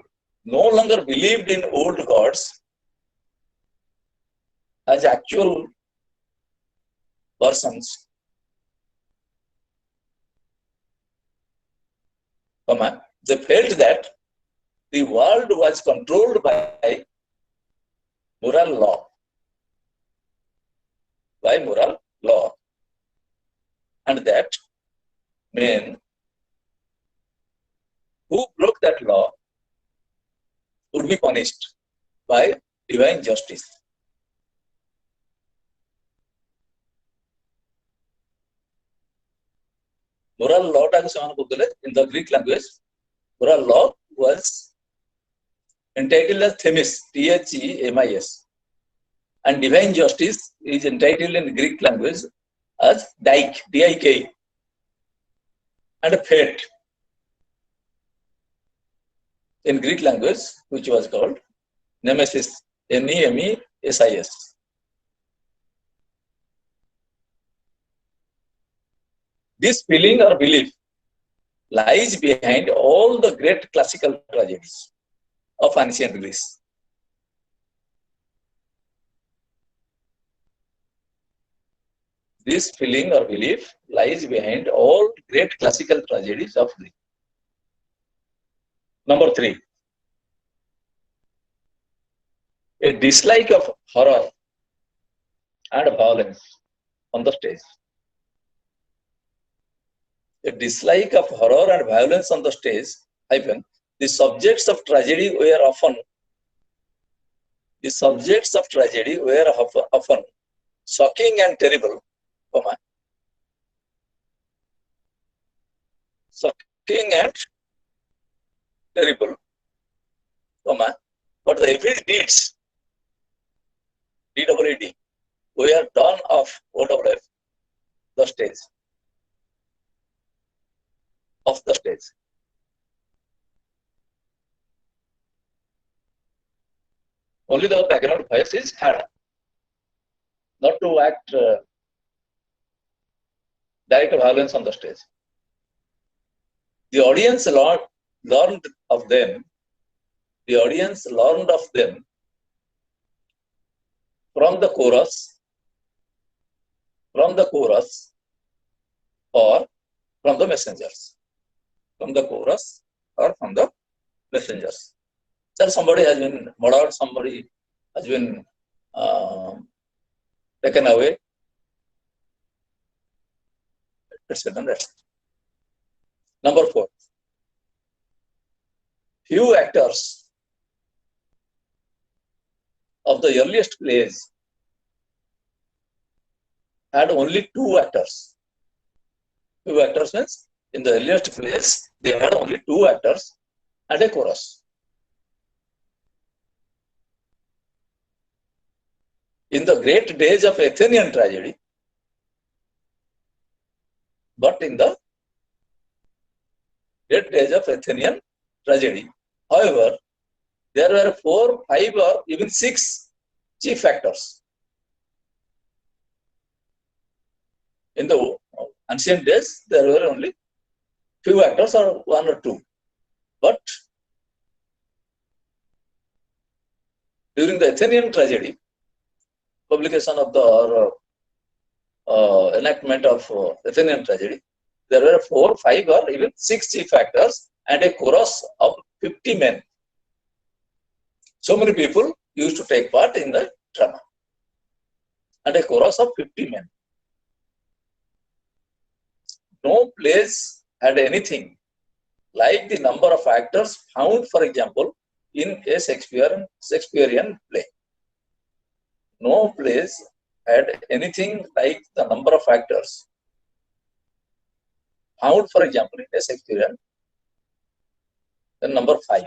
no longer believed in old gods as actual persons, they felt that the world was controlled by moral law, and that men who broke that law would be punished by divine justice. Moral law in the Greek language, moral law was entitled as themis, Themis, and divine justice is entitled in Greek language as dik, dik, and fate in Greek language, which was called nemesis, Nemesis. This feeling or belief lies behind all the great classical tragedies of ancient Greece. This feeling or belief lies behind all great classical tragedies of Greece. Number 3, a dislike of horror and violence on the stage. A dislike of horror and violence on the stage, the subjects of tragedy were often shocking and terrible, but the evil deeds, DWD, were done off the stage. Only the background voice is heard, not to act direct violence on the stage. The audience learned of them. From the chorus, or from the messengers. So somebody has been murdered, somebody has been taken away, etc. Number 4, few actors of the earliest plays had only 2 actors. Few actors means in the earliest plays they had only 2 actors and a chorus. In the great days of Athenian tragedy, However, there were 4, 5, or even 6 chief factors. In the ancient days, there were only few actors or 1 or 2. But during the Athenian tragedy, publication of the enactment of Athenian tragedy, there were 4, 5, or even 6 chief actors and a chorus of 50 men. So many people used to take part in the drama, and a chorus of 50 men. No plays had anything like the number of actors found, for example, in a Shakespearean play. No plays had anything like the number of actors found, for example, in a Shakespearean. Then number 5.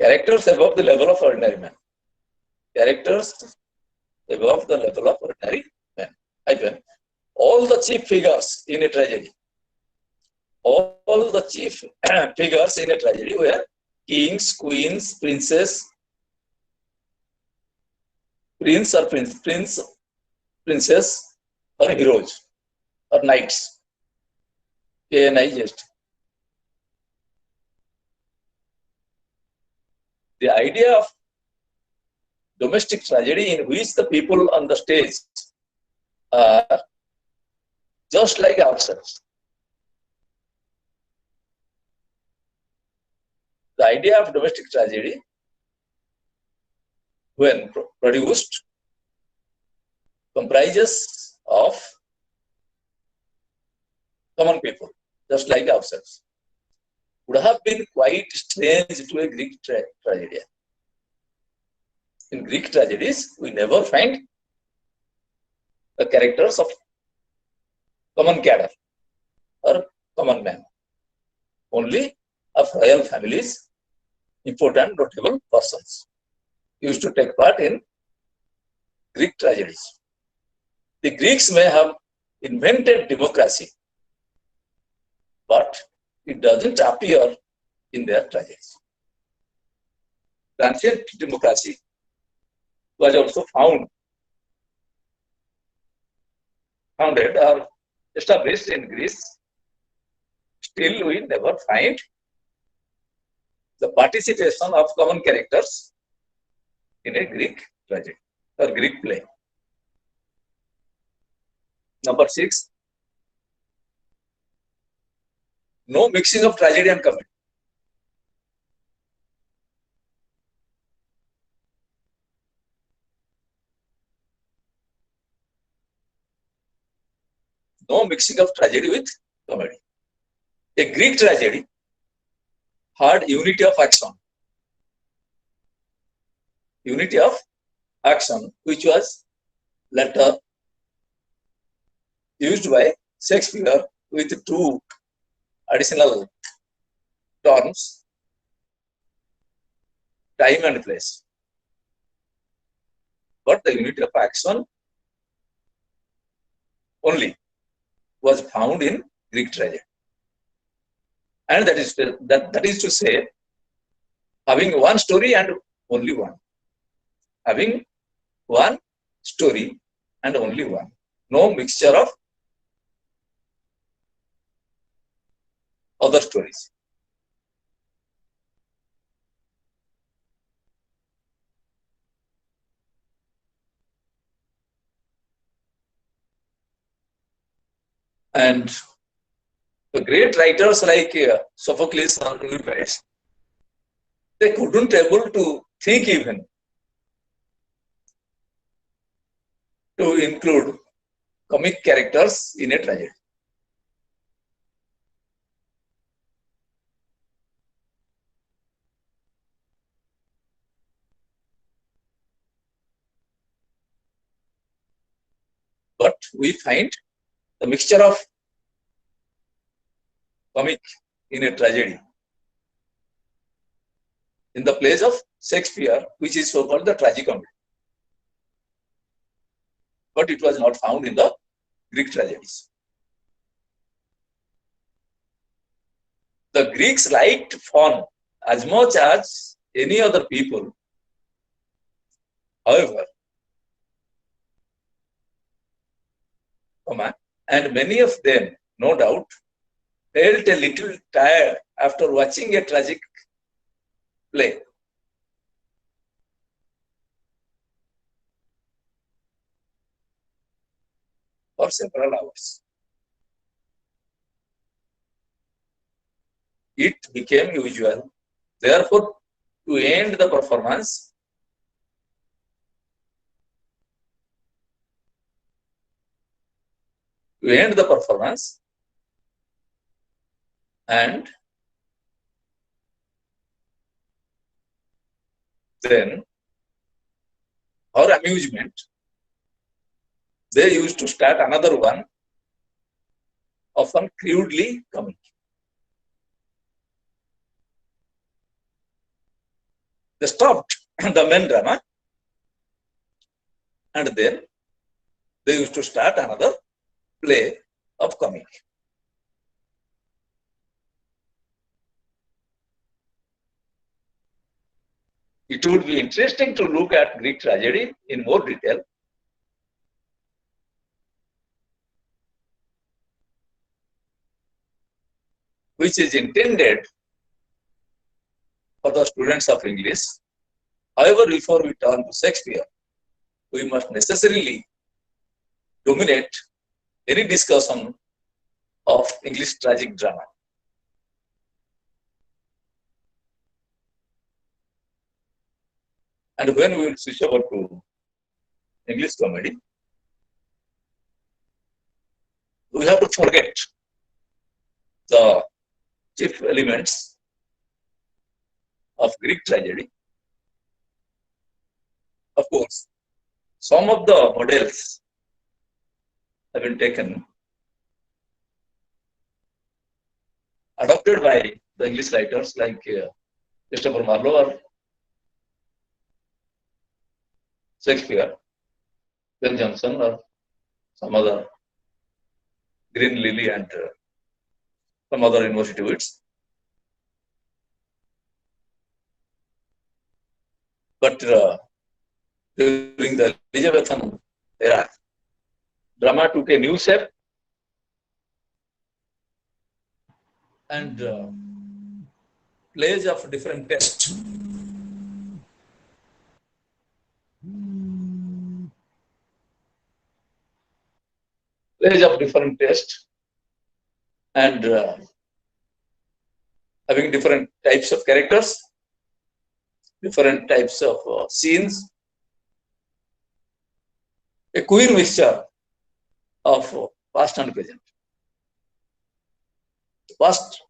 Characters above the level of ordinary man. Characters above the level of ordinary man. All the chief figures in a tragedy. All the chief figures in a tragedy were kings, queens, princes, prince or princess, or heroes, or knights. KNIGST. The idea of domestic tragedy in which the people on the stage are just like ourselves. The idea of domestic tragedy, when produced, comprises of common people, just like ourselves. Would have been quite strange to a Greek tragedy. In Greek tragedies, we never find the characters of common cadre or common man, only of royal families, important notable persons used to take part in Greek tragedies. The Greeks may have invented democracy, but it doesn't appear in their tragedies. Transient democracy was also founded or established in Greece. Still, we never find the participation of common characters in a Greek tragedy or Greek play. Number 6, no mixing of tragedy and comedy. No mixing of tragedy with comedy. A Greek tragedy had unity of action. Unity of action, which was later used by Shakespeare with 2 additional terms, time and place. But the unity of action only was found in Greek tragedy. And that is to say, having one story and only one. Having one story and only one. No mixture of other stories. And the great writers like Sophocles or Euripides, they couldn't able to think even to include comic characters in a tragedy. But we find the mixture of comic in a tragedy in the plays of Shakespeare, which is so-called the tragicomedy. But it was not found in the Greek tragedies. The Greeks liked fun as much as any other people. However, and many of them, no doubt, felt a little tired after watching a tragic play. For several hours. It became usual, therefore, to end the performance, and then, for amusement, they used to start another one, often crudely comic. They stopped the main drama, and then they used to start another play of comic. It would be interesting to look at Greek tragedy in more detail. Which is intended for the students of English. However, before we turn to Shakespeare, we must necessarily dominate any discussion of English tragic drama. And when we will switch over to English comedy, we have to forget the chief elements of Greek tragedy. Of course, some of the models have been taken, adopted by the English writers like Christopher Marlowe or Shakespeare, Ben Jonson, or some other Green Lily and some other university wits. But during the Elizabethan era, drama took a new shape, and plays of different taste. Plays of different taste, and having different types of characters, different types of scenes, a queer mixture of past and present. Past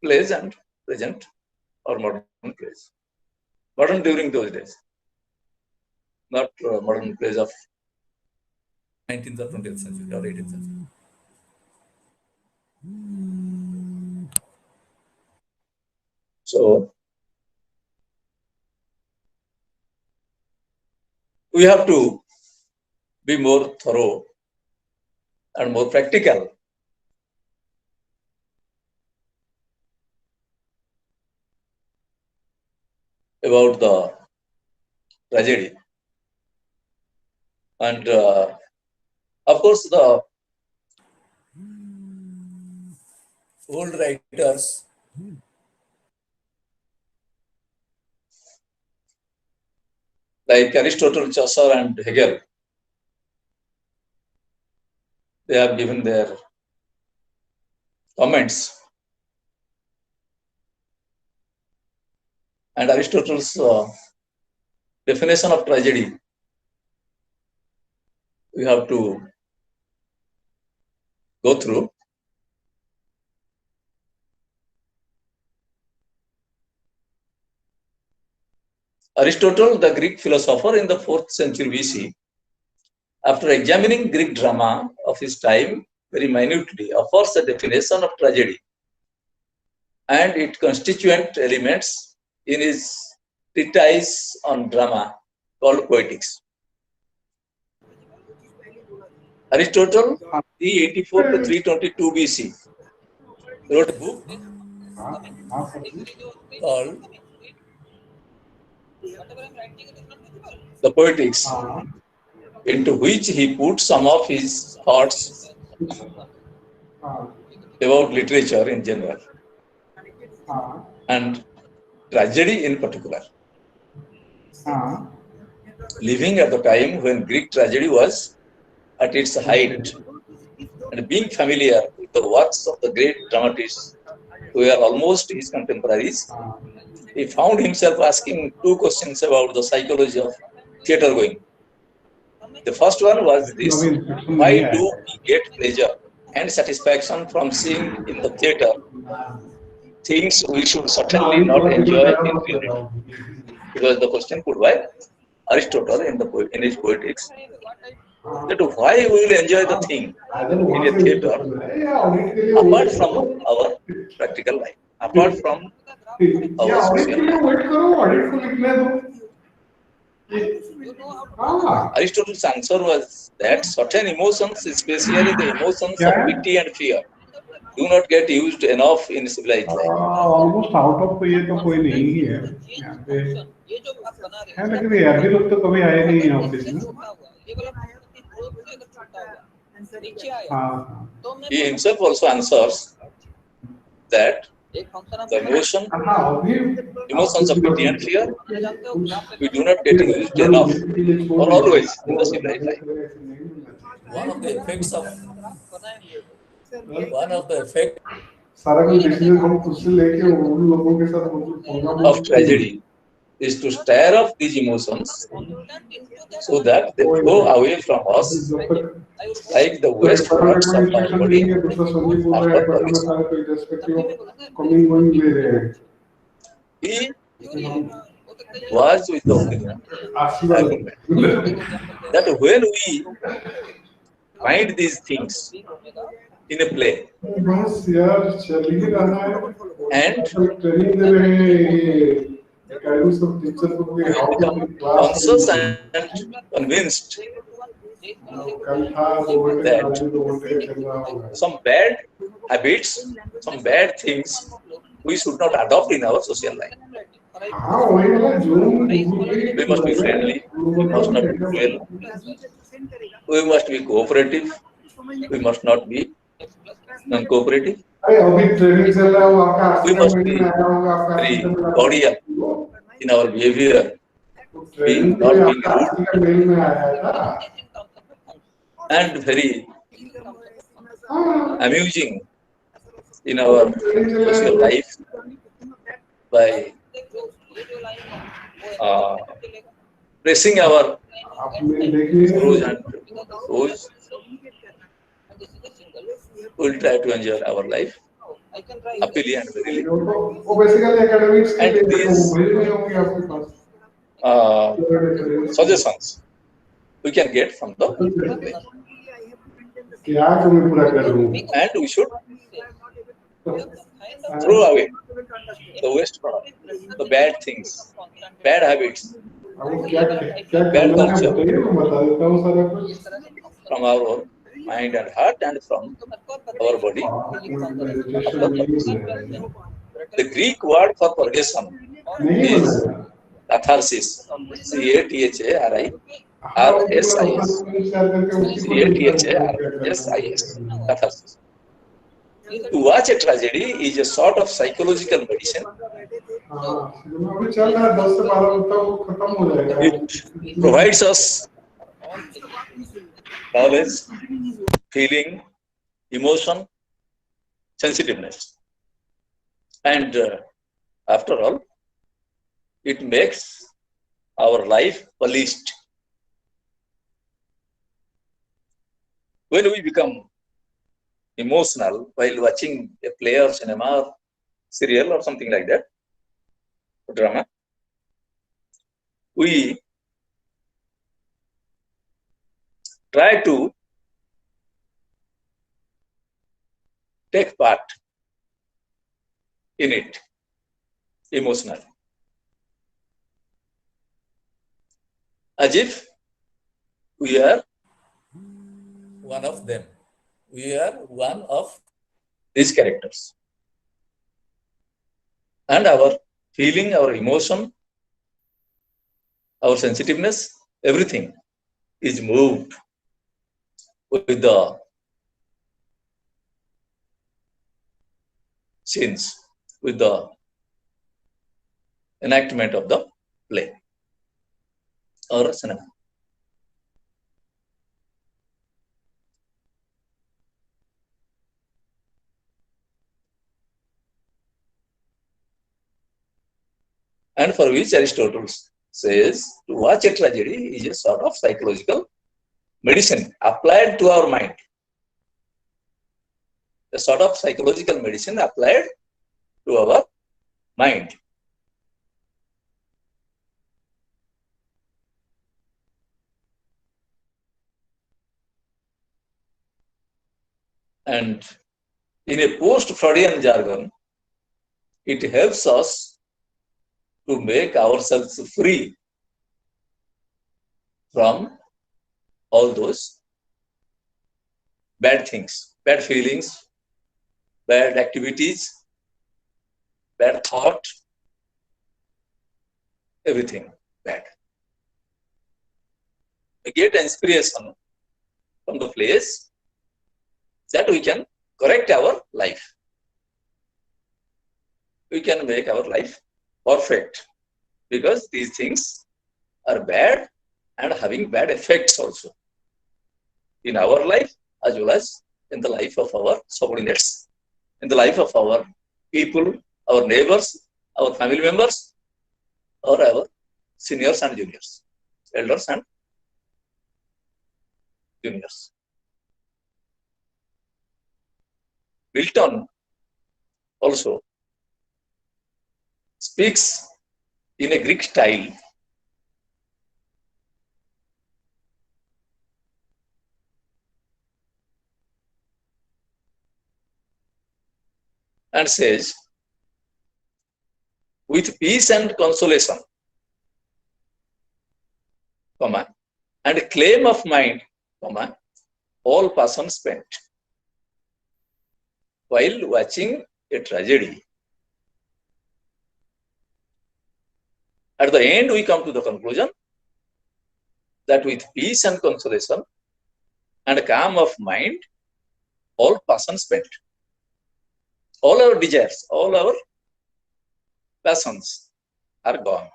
plays and present or modern plays. Modern during those days, not modern plays of 19th or 20th century or 18th century. So, we have to be more thorough and more practical about the tragedy. And of course, the old writers like Aristotle, Chaucer, and Hegel, they have given their comments. And Aristotle's definition of tragedy, we have to go through. Aristotle, the Greek philosopher in the 4th century BC, after examining Greek drama of his time very minutely, offers a definition of tragedy and its constituent elements in his treatise on drama called Poetics. Aristotle, 384 to 322 BC, wrote a book called the Poetics, into which he put some of his thoughts about literature in general and tragedy in particular. Living at the time when Greek tragedy was at its height and being familiar with the works of the great dramatists who were almost his contemporaries, he found himself asking two questions about the psychology of theatre going. The first one was this: why do we get pleasure and satisfaction from seeing in the theatre things we should certainly not enjoy in reality? It was the question put by Aristotle in his Poetics. That why we will enjoy the thing in a theatre apart from our practical life, apart from our social life. Aristotle's answer was that certain emotions, especially the emotions of pity and fear, do not get used enough in civilized life. Almost out of ये तो कोई नहीं ही है यहाँ पे है, लेकिन ये अभी लोग तो कभी आए नहीं है ऑफिस में। He himself also answers that the emotions of pity and fear, we do not get used enough or always in the civilized life. One of the effects of tragedy is to stir up these emotions so that they flow away from us like the waste products of our body after purgation. He was with the opinion that when we find these things in a play and conscious and convinced that some bad habits, some bad things we should not adopt in our social life. We must be friendly, we must not be cruel, we must be cooperative, we must not be non-cooperative. We must be very cordial in our behavior, not being rude, and very amusing in our social life by pressing our pros and pros. We'll try to enjoy our life happily and merrily. And these suggestions we can get from the play. And we should throw away the waste product, the bad things, bad habits, bad culture from our mind and heart and from our body. The Greek word for purgation is catharsis. C-A-T-H-A-R-I-R-S-I-S. C-A-T-H-A-R-S-I-S. Catharsis. To watch a tragedy is a sort of psychological medicine. It provides us knowledge, feeling, emotion, sensitiveness. And after all, it makes our life polished. When we become emotional while watching a play or cinema or serial or something like that, drama, we try to take part in it emotionally, as if we are one of them. We are one of these characters. and our feeling, our emotion, our sensitiveness, everything is moved with the scenes, with the enactment of the play or cinema. And for which Aristotle says to watch a tragedy is a sort of psychological medicine applied to our mind. A sort of psychological medicine applied to our mind. And in a post-Freudian jargon, it helps us to make ourselves free from all those bad things, bad feelings, bad activities, bad thought, everything bad. We get inspiration from the place that we can correct our life. We can make our life perfect because these things are bad and having bad effects also in our life as well as in the life of our subordinates, in the life of our people, our neighbors, our family members, or our seniors and juniors, elders and juniors. Milton also speaks in a Greek style and says, with peace and consolation, comma, and claim of mind, comma, all passion spent. While watching a tragedy, at the end we come to the conclusion that with peace and consolation and calm of mind, all passion spent. All our desires, all our passions are gone.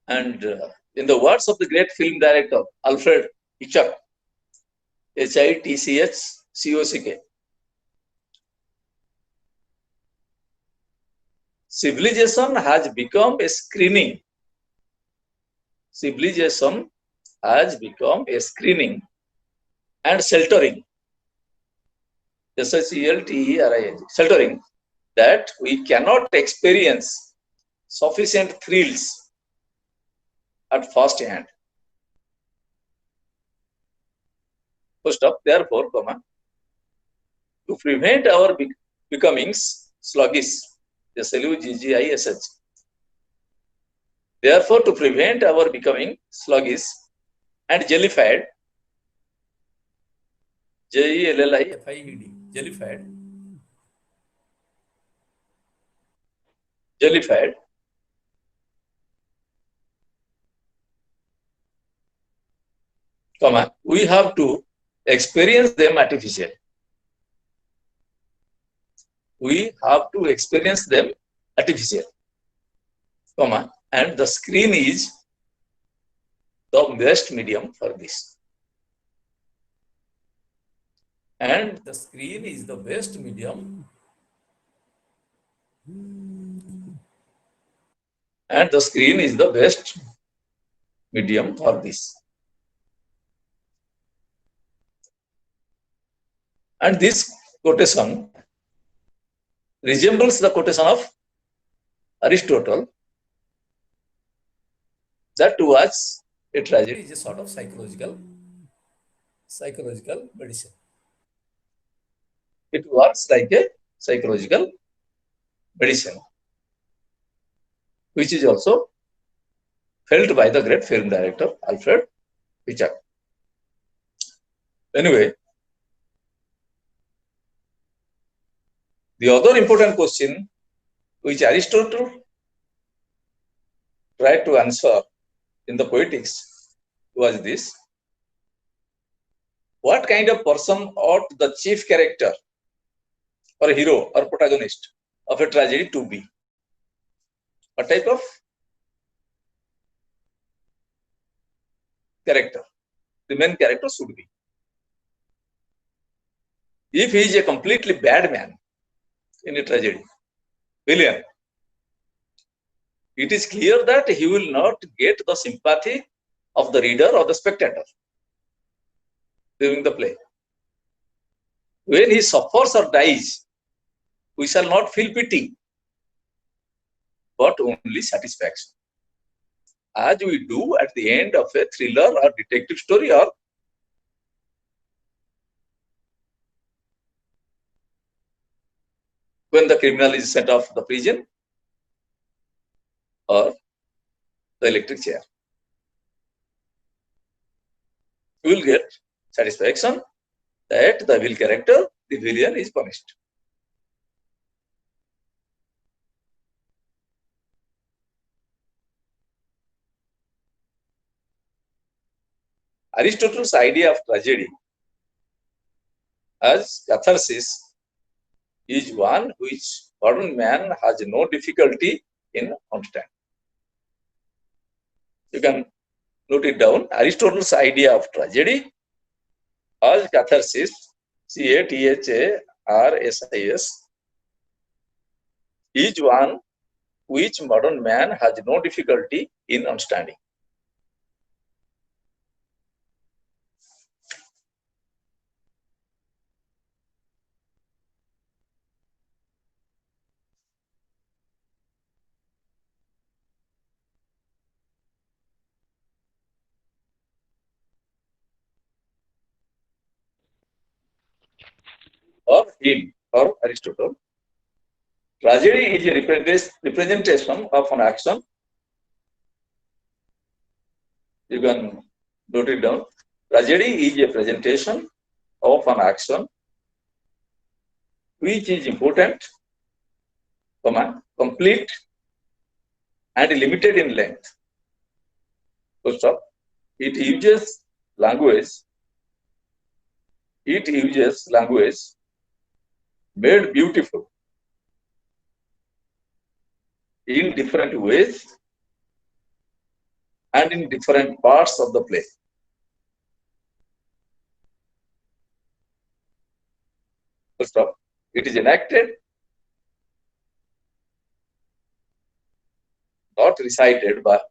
And in the words of the great film director Alfred Hitchcock, Hitchcock, civilization has become a screening. Civilization has become a screening and sheltering. SHELTERING, sheltering, that we cannot experience sufficient thrills at first hand. First up, therefore, comma, to prevent our becoming sluggish, SLUGGISH. Therefore, to prevent our becoming sluggish and jellified, JELLIFIED, jellified, comma, we have to experience them artificially. We have to experience them artificially, comma, and the screen is the best medium for this. And the screen is the best medium. And the screen is the best medium for this. And this quotation resembles the quotation of Aristotle that to watch a tragedy is a sort of psychological medicine. It works like a psychological medicine, which is also felt by the great film director Alfred Hitchcock. Anyway, The other important question which Aristotle tried to answer in the Poetics was this: what kind of person ought the chief character or hero or protagonist of a tragedy to be? What type of character the main character should be? If he is a completely bad man in a tragedy, villain, it is clear that he will not get the sympathy of the reader or the spectator during the play. When he suffers or dies, we shall not feel pity, but only satisfaction, as we do at the end of a thriller or detective story, or when the criminal is sent off the prison or the electric chair. We will get satisfaction that the evil character, the villain, is punished. Aristotle's idea of tragedy as catharsis is one which modern man has no difficulty in understanding. You can note it down. Aristotle's idea of tragedy as catharsis, catharsis, is one which modern man has no difficulty in understanding. Or him, or Aristotle, tragedy is a representation of an action. You can note it down. Tragedy is a presentation of an action which is important, complete, and limited in length. Full stop. It uses language made beautiful in different ways and in different parts of the play. Full stop. It is enacted, not recited, but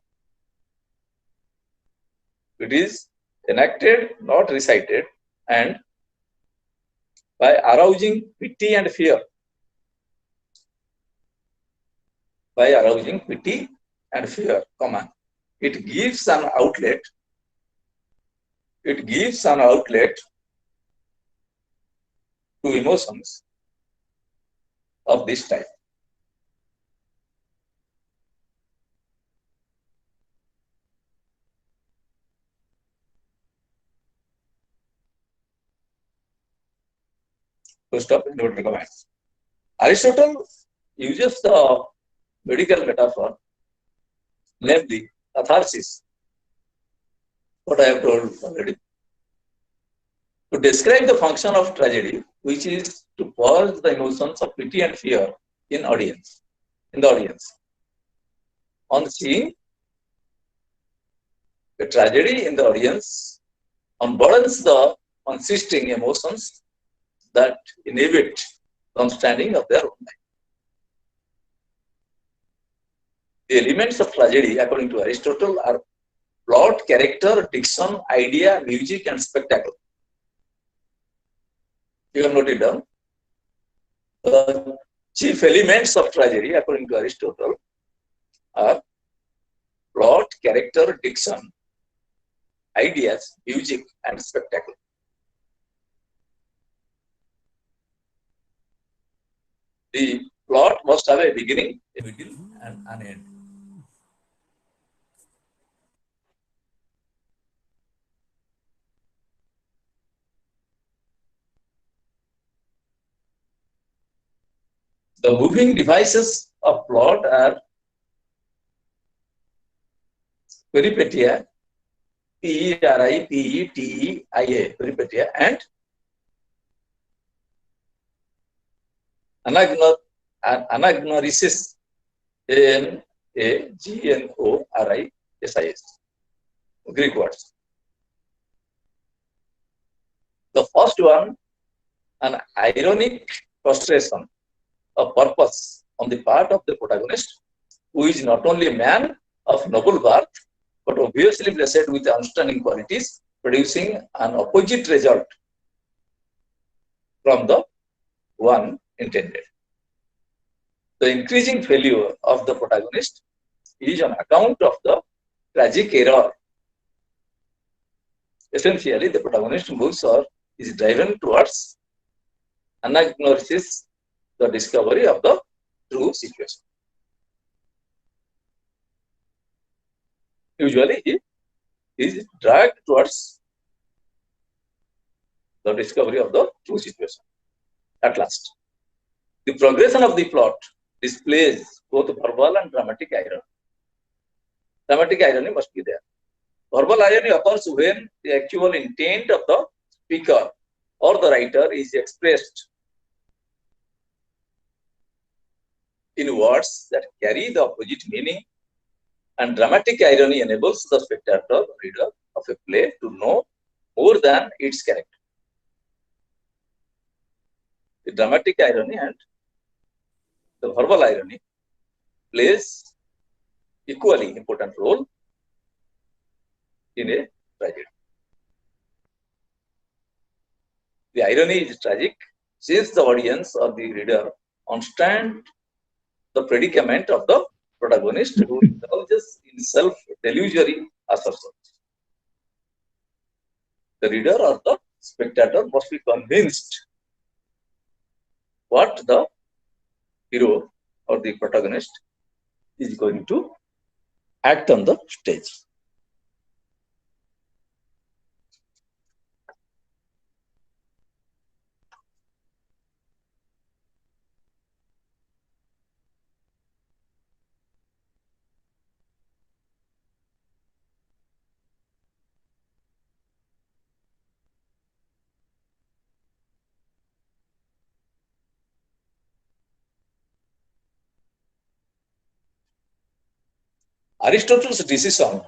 it is enacted, not recited, and by arousing pity and fear. By arousing pity and fear, it gives an outlet. It gives an outlet to emotions of this type. To stop and would recommend. Aristotle uses the medical metaphor, namely catharsis, what I have told already, to describe the function of tragedy, which is to purge the emotions of pity and fear in the audience. On seeing the tragedy in the audience, unburdens the consisting emotions that inhibit the understanding of their own life. The elements of tragedy, according to Aristotle, are plot, character, diction, idea, music, and spectacle. You can note it down. The chief elements of tragedy, according to Aristotle, are plot, character, diction, ideas, music, and spectacle. The plot must have a beginning, a middle, and an end. The moving devices of plot are peripetia, P-E-R-I, P-E-T-E-I-A, peripetia, and anagnorisis, A-N-A-G-N-O-R-I-S-I-S, Greek words. The first one, an ironic frustration of purpose on the part of the protagonist, who is not only a man of noble birth, but obviously blessed with outstanding qualities, producing an opposite result from the one intended. The increasing failure of the protagonist is on account of the tragic error. Essentially, the protagonist moves or is driven towards anagnosis, the discovery of the true situation. Usually, he is dragged towards the discovery of the true situation at last. The progression of the plot displays both verbal and dramatic irony. Dramatic irony must be there. Verbal irony occurs when the actual intent of the speaker or the writer is expressed in words that carry the opposite meaning, and dramatic irony enables the spectator, reader of a play to know more than its character. The dramatic irony and the verbal irony plays equally important role in a tragedy. The irony is tragic since the audience or the reader understand the predicament of the protagonist who indulges in self-delusory assertions. The reader or the spectator must be convinced what the hero or the protagonist is going to act on the stage. Aristotle's decision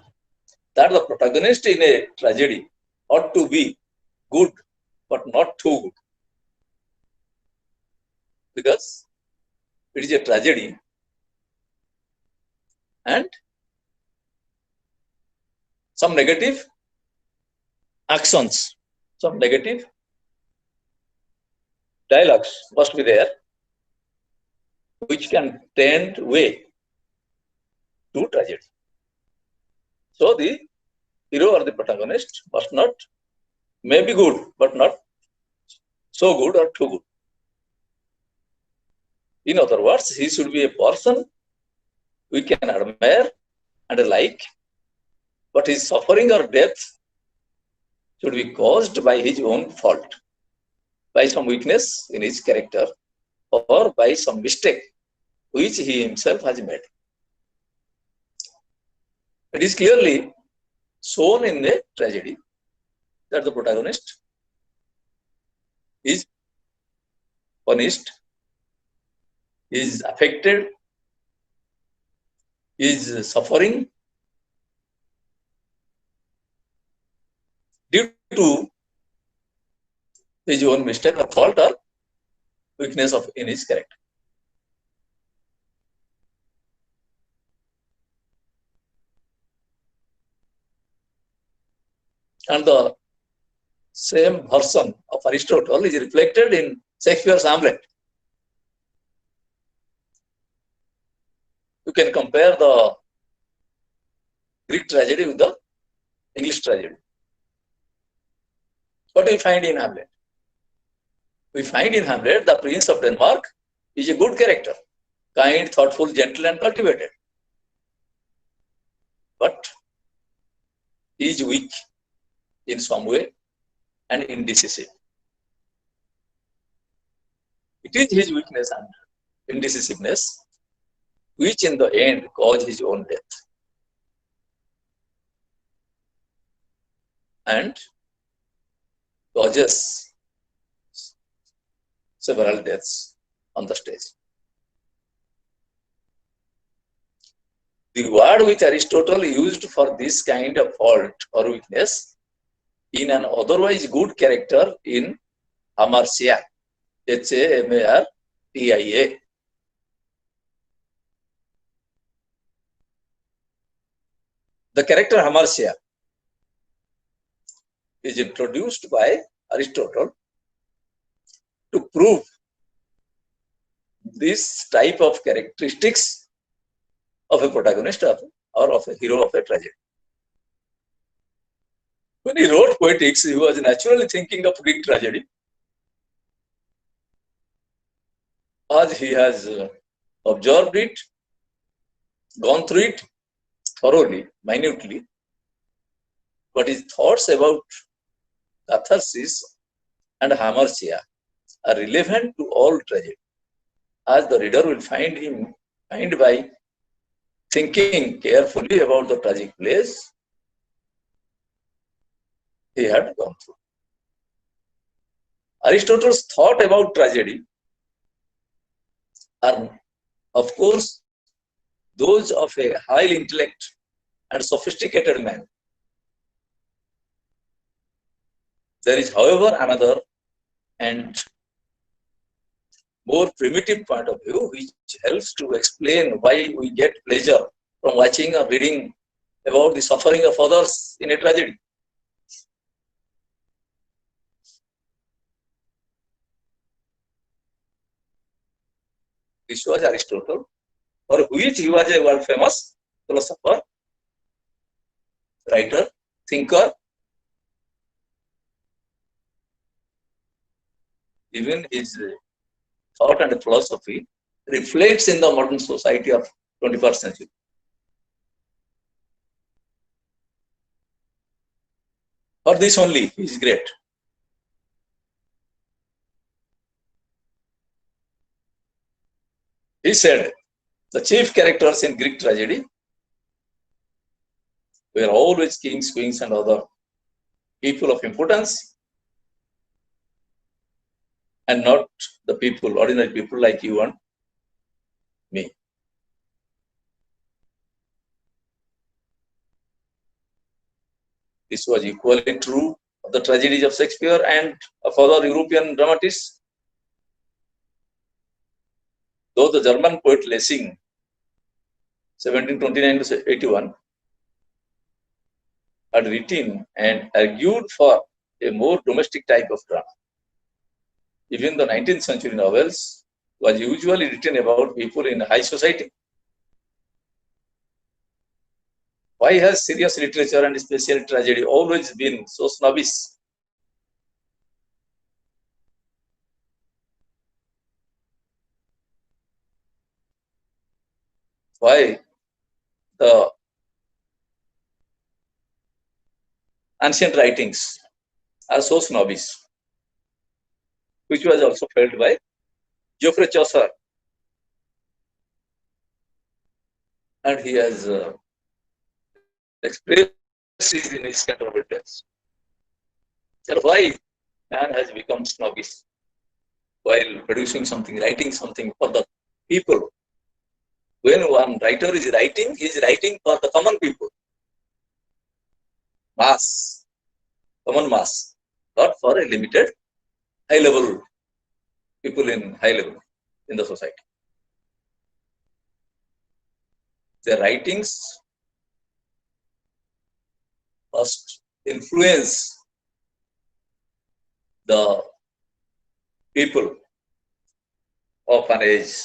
that the protagonist in a tragedy ought to be good but not too good, because it is a tragedy and some negative actions, some negative dialogues must be there which can tend way to tragedy. So the hero or the protagonist must not, may be good, but not so good or too good. In other words, he should be a person we can admire and like, but his suffering or death should be caused by his own fault, by some weakness in his character, or by some mistake which he himself has made. It is clearly shown in a tragedy that the protagonist is punished, is affected, is suffering due to his own mistake or fault or weakness in his character. And the same version of Aristotle is reflected in Shakespeare's Hamlet. You can compare the Greek tragedy with the English tragedy. What do we find in Hamlet? We find in Hamlet the Prince of Denmark is a good character, kind, thoughtful, gentle, and cultivated. But he is weak in some way and indecisive. It is his weakness and indecisiveness, which in the end caused his own death. And causes several deaths on the stage. The word which Aristotle used for this kind of fault or weakness in an otherwise good character in hamartia, Hamartia. The character hamartia is introduced by Aristotle to prove this type of characteristics of a protagonist or of a hero of a tragedy. When he wrote poetics, he was naturally thinking of Greek tragedy, as he has observed it, gone through it thoroughly, minutely, but his thoughts about catharsis and hamartia are relevant to all tragedy, as the reader will find by thinking carefully about the tragic plays he had gone through. Aristotle's thought about tragedy are, of course, those of a high intellect and sophisticated man. There is, however, another and more primitive point of view which helps to explain why we get pleasure from watching or reading about the suffering of others in a tragedy. This was Aristotle, for which he was a world famous philosopher, writer, thinker. Even his thought and philosophy reflects in the modern society of 21st century. For this only, he is great. He said, the chief characters in Greek tragedy were always kings, queens, and other people of importance, and not the people, ordinary people like you and me. This was equally true of the tragedies of Shakespeare and of other European dramatists. Though the German poet Lessing, 1729 to 81, had written and argued for a more domestic type of drama, even the 19th century novels was usually written about people in high society. Why has serious literature and especially tragedy always been so snobbish? Why the ancient writings are so snobbish, which was also felt by Geoffrey Chaucer, and he has expressed it in his Canterbury Tales. So why man has become snobbish while producing something, writing something for the people? When one writer is writing, he is writing for the common people, mass, common mass, not for a limited high level people in high level in the society. Their writings must influence the people of an age,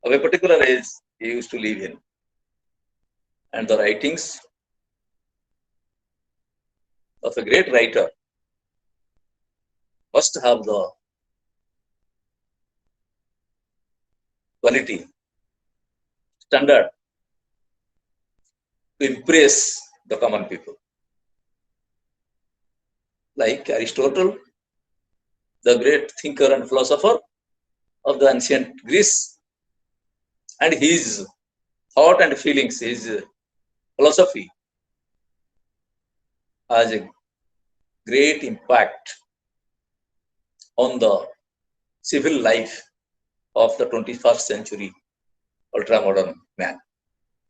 of a particular age he used to live in. And the writings of a great writer must have the quality, standard to impress the common people. Like Aristotle, the great thinker and philosopher, of the ancient Greece, and his thought and feelings, his philosophy has a great impact on the civil life of the 21st century ultra-modern man,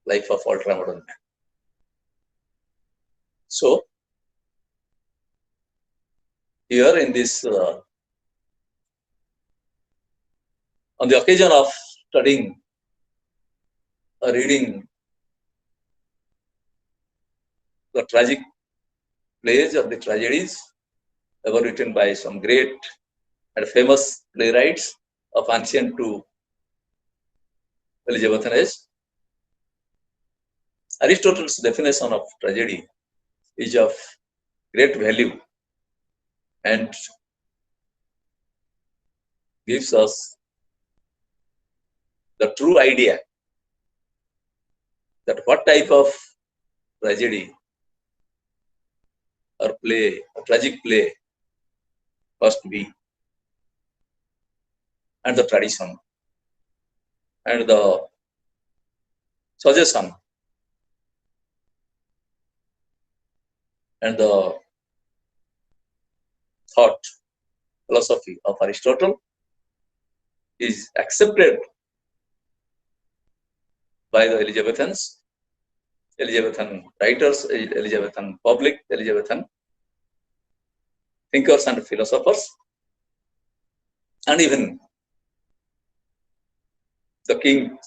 life of ultra-modern man. So, here in this, on the occasion of studying or reading the tragic plays or the tragedies ever written by some great and famous playwrights of ancient to Elizabethan age, Aristotle's definition of tragedy is of great value and gives us the true idea that what type of tragedy or play, a tragic play must be, and the tradition and the suggestion and the thought philosophy of Aristotle is accepted by the Elizabethans, Elizabethan writers, Elizabethan public, Elizabethan thinkers and philosophers, and even the king,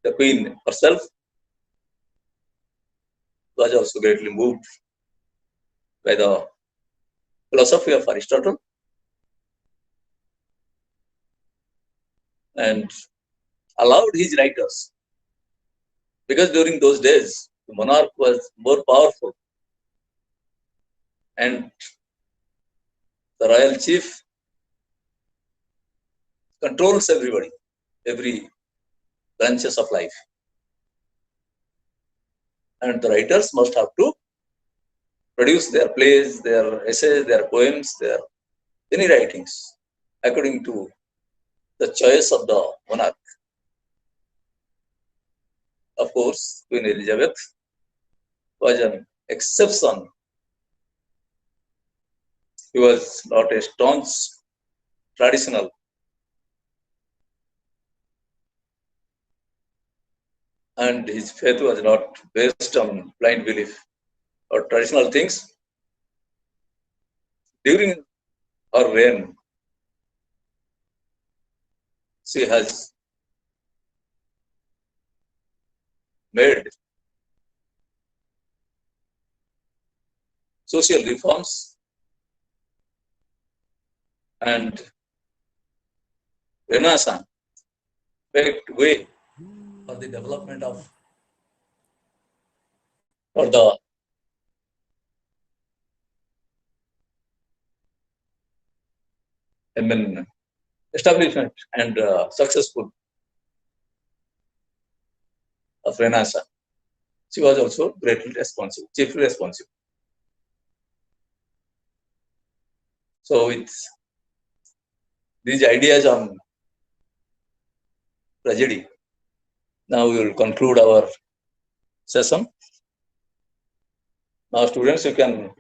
the queen herself was also greatly moved by the philosophy of Aristotle and allowed his writers, because during those days the monarch was more powerful and the royal chief controls everybody, every branches of life, and the writers must have to produce their plays, their essays, their poems, their any writings according to the choice of the monarch. Of course, Queen Elizabeth was an exception. He was not a staunch traditional, and his faith was not based on blind belief or traditional things. During her reign, she has made social reforms and Renaissance paved way for the development of, for the establishment and successful of Renaissance. She was also greatly responsible, chiefly responsible. So with these ideas on tragedy, now we will conclude our session. Now students, you can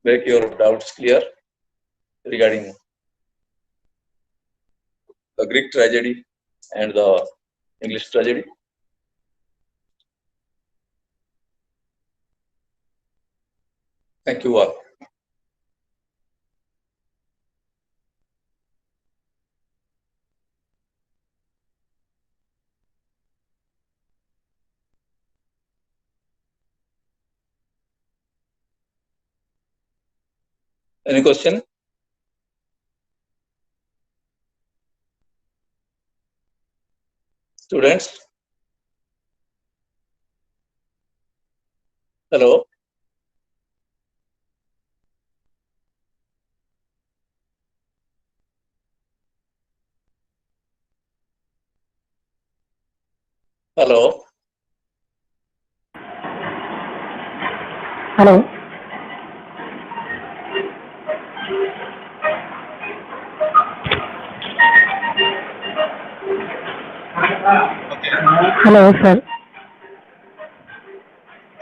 make your doubts clear regarding the Greek tragedy and the English tragedy. Thank you all. Any question? Students? Hello? Hello? Hello. Hello, sir.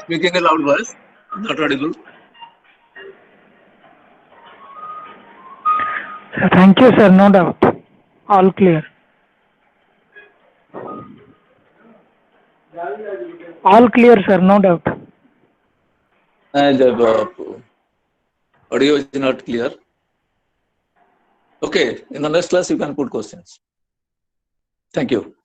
Speaking a loud voice, not audible. Thank you, sir. No doubt. All clear. All clear, sir. No doubt. And audio is not clear. Okay, in the next class you can put questions. Thank you.